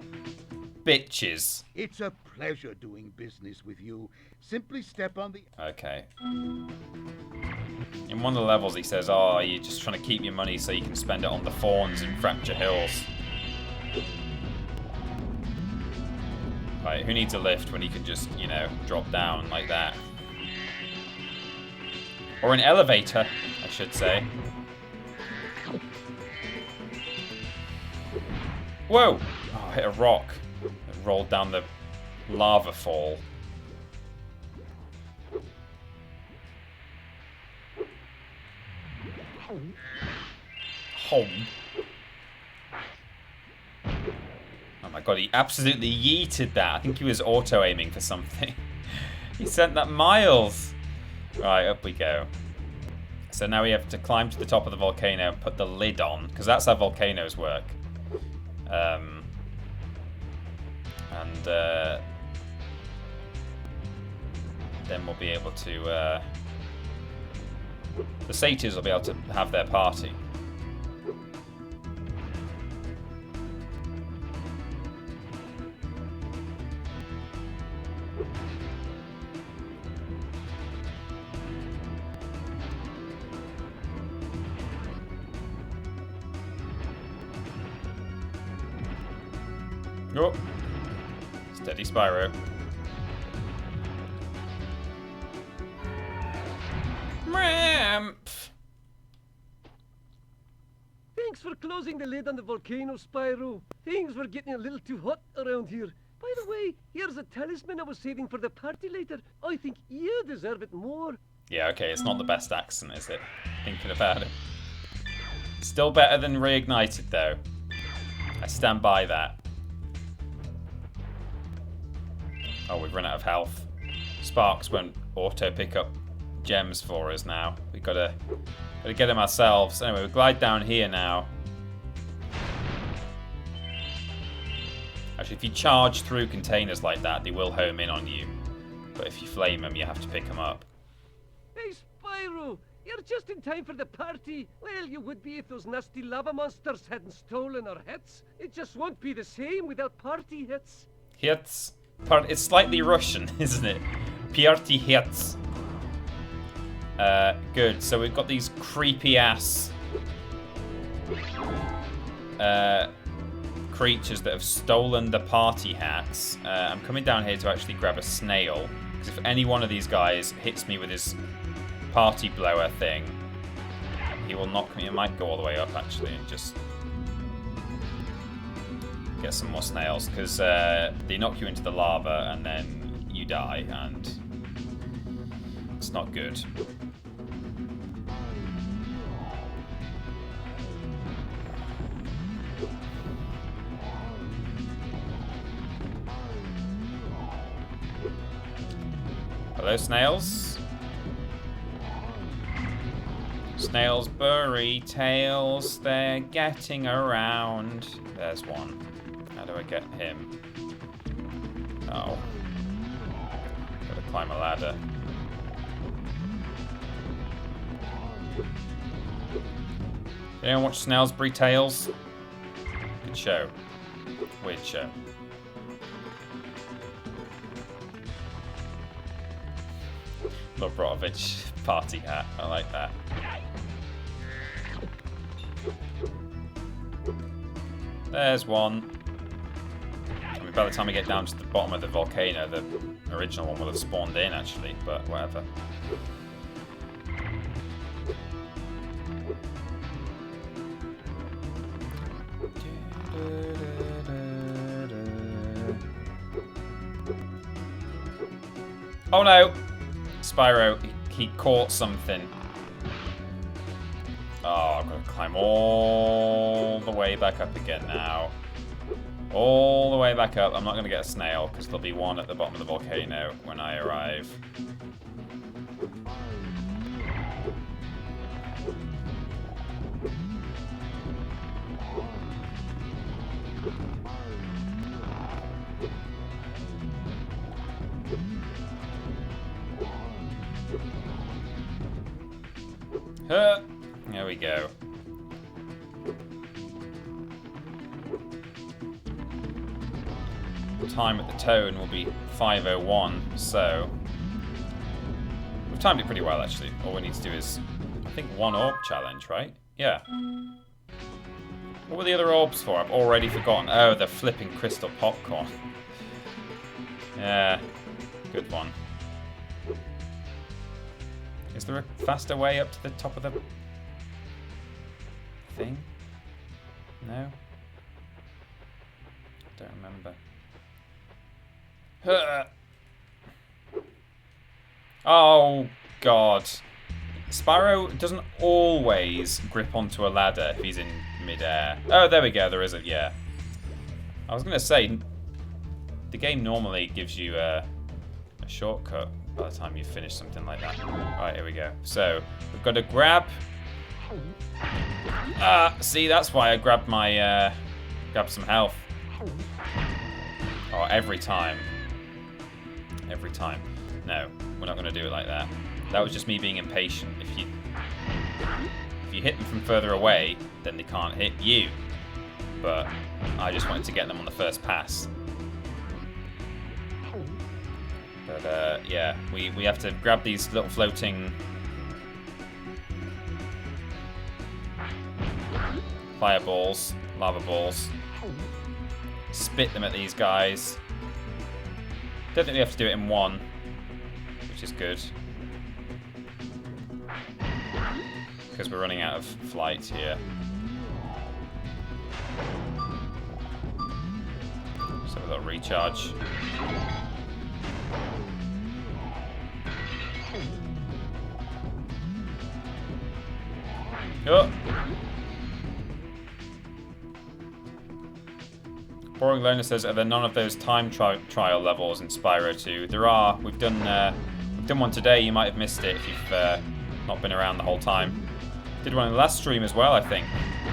bitches? It's a pleasure doing business with you. Simply step on the... Okay. In one of the levels he says, oh, you're just trying to keep your money so you can spend it on the fawns in Fracture Hills. Right, who needs a lift when he can just, you know, drop down like that? Or an elevator, I should say. Whoa! Oh, I hit a rock. It rolled down the lava fall. Home. Oh my god, he absolutely yeeted that. I think he was auto-aiming for something. He sent that miles. Right, up we go. So now we have to climb to the top of the volcano and put the lid on, because that's how volcanoes work. Then we'll be able to... the satyrs will be able to have their party. Oh. Steady, Spyro. Ramp. Thanks for closing the lid on the volcano, Spyro. Things were getting a little too hot around here. By the way, here's a talisman I was saving for the party later. I think you deserve it more. Yeah, okay, it's not the best accent, is it? Thinking about it. Still better than Reignited, though. I stand by that. Oh, we've run out of health. Sparks won't auto pick up gems for us now. We've gotta get them ourselves. Anyway, we glide down here now. Actually, if you charge through containers like that, they will home in on you. But if you flame them, you have to pick them up. Hey, Spyro! You're just in time for the party. Well, you would be if those nasty lava monsters hadn't stolen our hits. It just won't be the same without party hits. Hits. It's slightly Russian, isn't it? Party hits. Good. So we've got these creepy ass creatures that have stolen the party hats. I'm coming down here to actually grab a snail, because if any one of these guys hits me with his party blower thing, he will knock me. It might go all the way up actually and just get some more snails, because they knock you into the lava and then you die, and it's not good. Hello, snails. Snails bury tails, they're getting around. There's one. How do I get him? Oh. Gotta climb a ladder. Anyone watch Snails Bury Tails? Good show. Weird show. Lobrotovich party hat. I like that. There's one. I mean, by the time we get down to the bottom of the volcano, the original one will have spawned in, actually, but whatever. Oh no! Spyro, he caught something. Oh, I've got to climb all the way back up again now. all the way back up. I'm not going to get a snail because there'll be one at the bottom of the volcano when I arrive. There we go. Time at the tone will be 5:01, so we've timed it pretty well actually. All we need to do is, I think, one orb challenge, right? Yeah. What were the other orbs for? I've already forgotten. Oh, the flipping crystal popcorn. Yeah, good one. Is there a faster way up to the top of the thing? No? Don't remember. Oh, God. Spyro doesn't always grip onto a ladder if he's in midair. Oh, there we go. There is it, yeah. I was going to say, the game normally gives you a shortcut by the time you finish something like that. Right, here we go. So, we've got to grab... see, that's why I grabbed my... grabbed some health. Oh, every time. Every time. No, we're not going to do it like that. That was just me being impatient. If you hit them from further away, then they can't hit you. But I just wanted to get them on the first pass. But yeah, we have to grab these little floating fireballs, lava balls, spit them at these guys. Don't think we have to do it in one, which is good. Because we're running out of flight here. Just have a little recharge. Oh. Boring Loner says, are there none of those time trial levels in Spyro 2? There are. We've done one today. You might have missed it if you've not been around the whole time. Did one in the last stream as well, I think.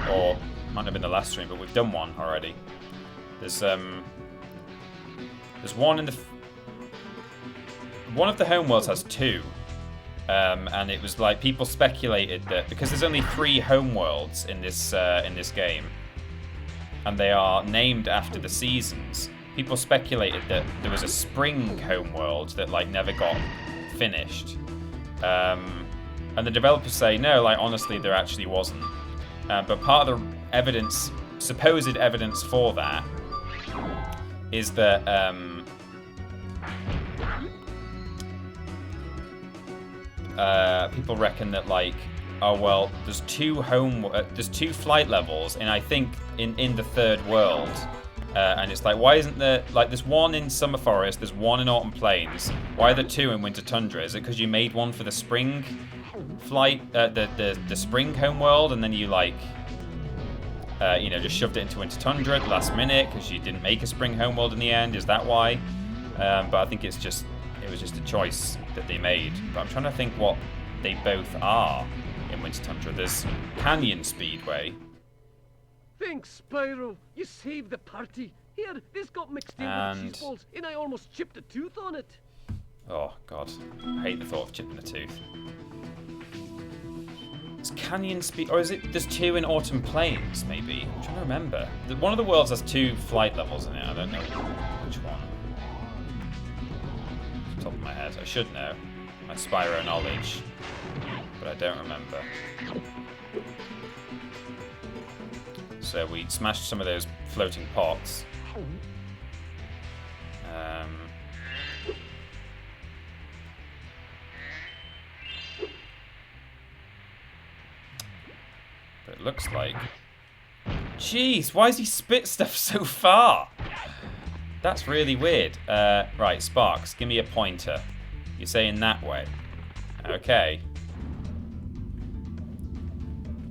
Or, might not have been the last stream, but we've done one already. There's one in the... One of the homeworlds has two. And it was like, people speculated that, because there's only 3 homeworlds in this game, and they are named after the seasons, people speculated that there was a spring homeworld that like never got finished. And the developers say, no, like honestly there actually wasn't. But part of the evidence, supposed evidence for that, is that people reckon that like, oh well, there's 2 flight levels, and I think in the third world, and it's like, why isn't there, like, there's one in Summer Forest, there's one in Autumn Plains, why are there 2 in Winter Tundra? Is it because you made one for the spring flight, the spring homeworld, and then you like, you know, just shoved it into Winter Tundra at the last minute because you didn't make a spring homeworld in the end? Is that why? But I think it was just a choice that they made. But I'm trying to think what they both are in Winter Tundra. There's Canyon Speedway. Thanks, Spyro. You saved the party. Here, this got mixed in with cheese balls, and I almost chipped a tooth on it. Oh, God. I hate the thought of chipping a tooth. It's Canyon Speed... Or is it... There's 2 in Autumn Plains, maybe? I'm trying to remember. One of the worlds has 2 flight levels in it. I don't know which one. Off the top of my head. I should know. My Spyro knowledge. But I don't remember. So we smashed some of those floating pots. But it looks like... Jeez, why does he spit stuff so far? That's really weird. Right, Sparks, give me a pointer. You're saying that way. Okay.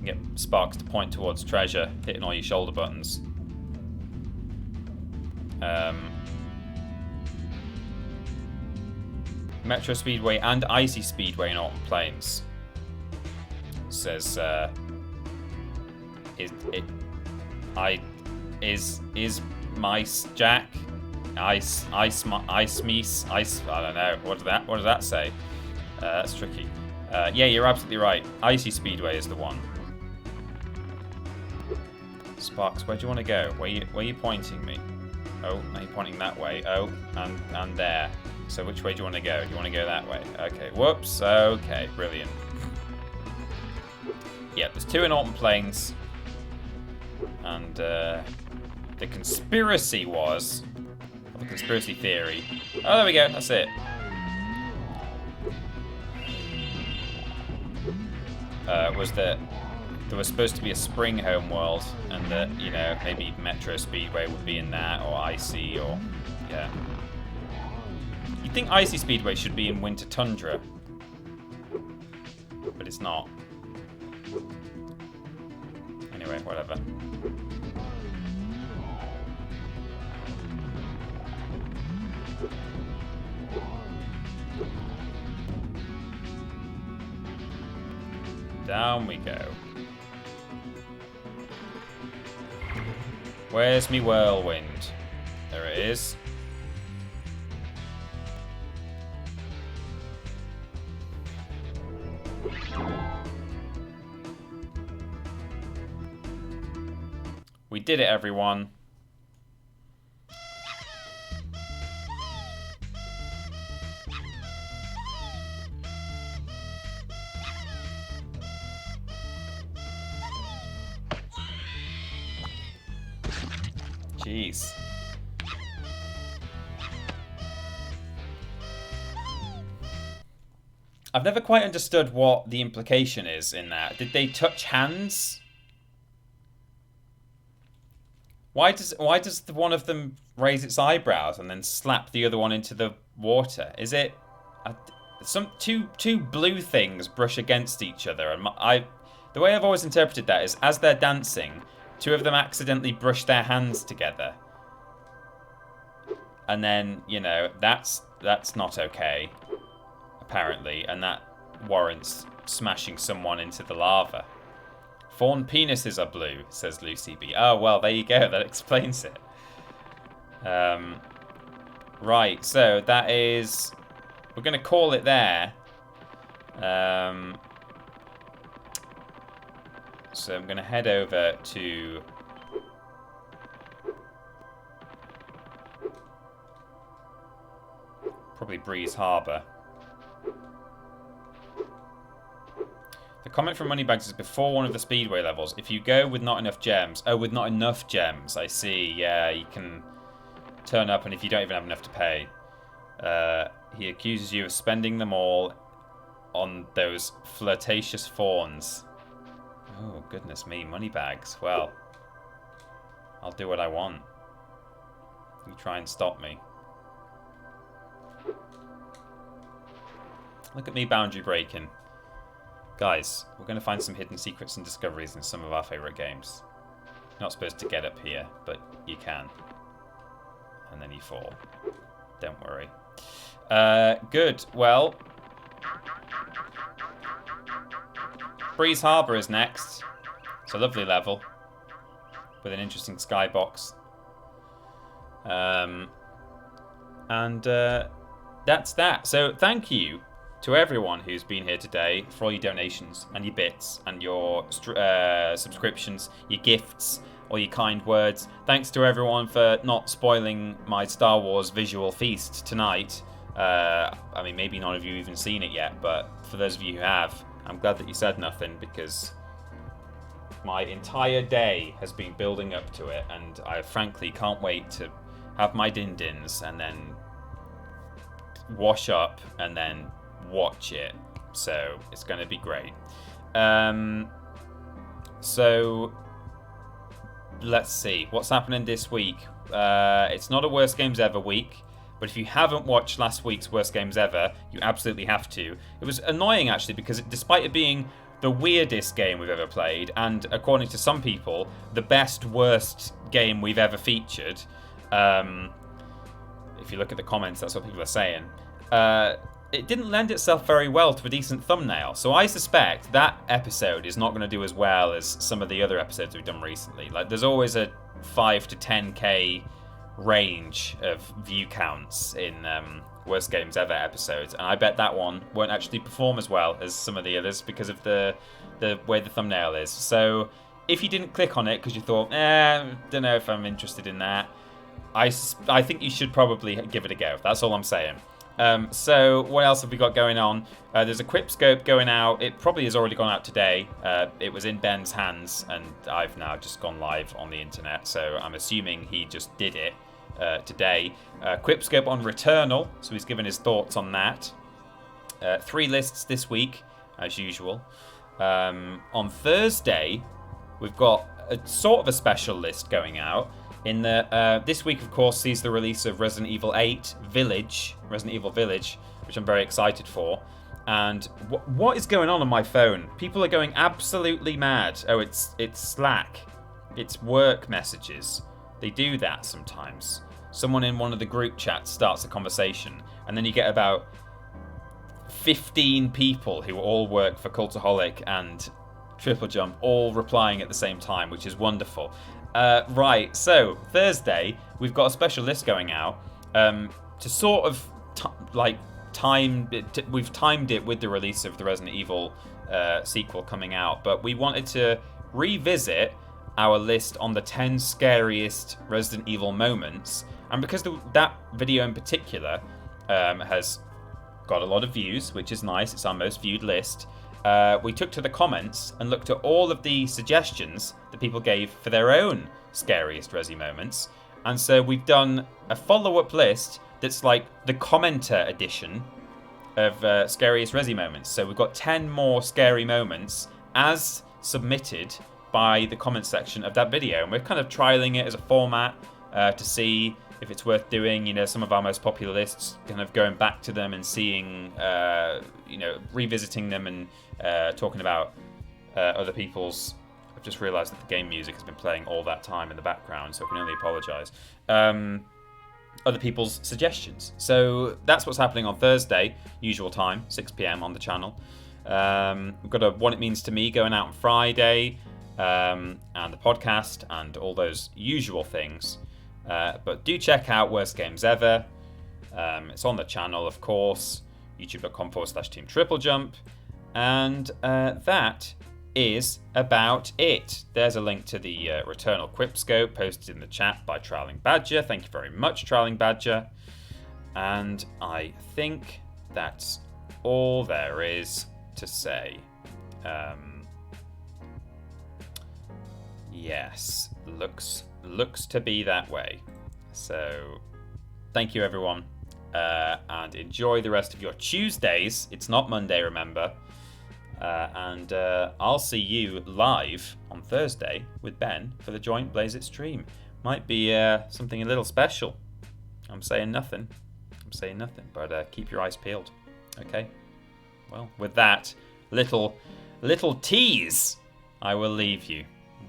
Get Sparks to point towards treasure, hitting all your shoulder buttons. Metro Speedway and Icy Speedway in Alton Plains. Says, is mice Jack? Ice meese, ice, I don't know. What does that say? That's tricky. Yeah, you're absolutely right. Icy Speedway is the one. Sparks, where do you want to go? Where are you pointing me? Oh, now you're pointing that way. Oh, and there. So which way do you want to go? Do you want to go that way? Okay, whoops. Okay, brilliant. Yeah, there's 2 in Alton Plains. And the conspiracy was... the conspiracy theory. Oh, there we go. That's it. Was that there was supposed to be a spring home world, and that, you know, maybe Metro Speedway would be in that, or Icy, or yeah. You'd think Icy Speedway should be in Winter Tundra, but it's not. Anyway, whatever. Down we go. Where's me whirlwind? There it is. We did it, everyone. Jeez. I've never quite understood what the implication is in that. Did they touch hands? Why does one of them raise its eyebrows and then slap the other one into the water? Is it some two blue things brush against each other? And the way I've always interpreted that is, as they're dancing, 2 of them accidentally brush their hands together, and then, you know, that's not okay, apparently, and that warrants smashing someone into the lava. Fawn penises are blue, says Lucy B. Oh, well, there you go. That explains it. Right, so that is... We're going to call it there. So I'm going to head over to... probably Breeze Harbour. The comment from Moneybags is before one of the speedway levels. If you go with not enough gems... Oh, with not enough gems. I see. Yeah, you can turn up, and if you don't even have enough to pay. He accuses you of spending them all on those flirtatious fawns. Oh, goodness me. Moneybags. Well, I'll do what I want. You try and stop me. Look at me boundary breaking. Guys, we're going to find some hidden secrets and discoveries in some of our favourite games. You're not supposed to get up here, but you can. And then you fall. Don't worry. Good. Well, Breeze Harbour is next. It's a lovely level with an interesting skybox. And that's that. So thank you to everyone who's been here today for all your donations and your bits and your subscriptions, your gifts, all your kind words. Thanks to everyone for not spoiling my Star Wars visual feast tonight. I mean, maybe none of you even seen it yet, but for those of you who have, I'm glad that you said nothing, because my entire day has been building up to it, and I frankly can't wait to have my din-dins and then wash up and then watch it. So it's going to be great. So let's see what's happening this week. It's not a Worst Games Ever week, but if you haven't watched last week's Worst Games Ever, you absolutely have to. It was annoying, actually, because despite it being the weirdest game we've ever played, and according to some people, the best worst game we've ever featured, If you look at the comments, that's what people are saying. It didn't lend itself very well to a decent thumbnail. So I suspect that episode is not going to do as well as some of the other episodes we've done recently. Like, there's always a 5 to 10k range of view counts in Worst Games Ever episodes, and I bet that one won't actually perform as well as some of the others because of the way the thumbnail is. So if you didn't click on it because you thought, don't know if I'm interested in that, I think you should probably give it a go. That's all I'm saying. So what else have we got going on? There's a Quipscope going out. It probably has already gone out today. It was in Ben's hands, and I've now just gone live on the internet, so I'm assuming he just did it today. Quipscope on Returnal, so he's given his thoughts on that. 3 lists this week, as usual. On Thursday, we've got a sort of a special list going out. In the this week, of course, sees the release of Resident Evil 8 Resident Evil Village, which I'm very excited for. And what is going on my phone? People are going absolutely mad. Oh, it's Slack. It's work messages. They do that sometimes. Someone in one of the group chats starts a conversation, and then you get about 15 people who all work for Cultaholic and TripleJump all replying at the same time, which is wonderful. Right, so Thursday we've got a special list going out to sort of we've timed it with the release of the Resident Evil sequel coming out, but we wanted to revisit our list on the 10 scariest Resident Evil moments, and because that video in particular has got a lot of views, which is nice, it's our most viewed list. We took to the comments and looked at all of the suggestions that people gave for their own scariest Resi moments. And so we've done a follow-up list that's like the commenter edition of scariest Resi moments. So we've got 10 more scary moments as submitted by the comment section of that video. And we're kind of trialing it as a format to see if it's worth doing. You know, some of our most popular lists, kind of going back to them and seeing, revisiting them and talking about other people's. I've just realised that the game music has been playing all that time in the background, so I can only apologise. Other people's suggestions. So that's what's happening on Thursday, usual time, 6 p.m. on the channel. We've got a What It Means to Me going out on Friday, and the podcast, and all those usual things. But do check out Worst Games Ever. It's on the channel, of course, youtube.com/Team TripleJump. And that is about it. There's a link to the Returnal Quipscope posted in the chat by Trowling Badger. Thank you very much, Trowling Badger. And I think that's all there is to say. Yes, looks to be that way. So thank you, everyone, and enjoy the rest of your Tuesdays. It's not Monday, remember. And I'll see you live on Thursday with Ben for the joint Blaze It stream. Might be something a little special. I'm saying nothing, but keep your eyes peeled. Okay? Well, with that little tease, I will leave you.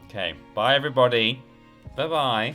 Okay, bye everybody. Bye-bye.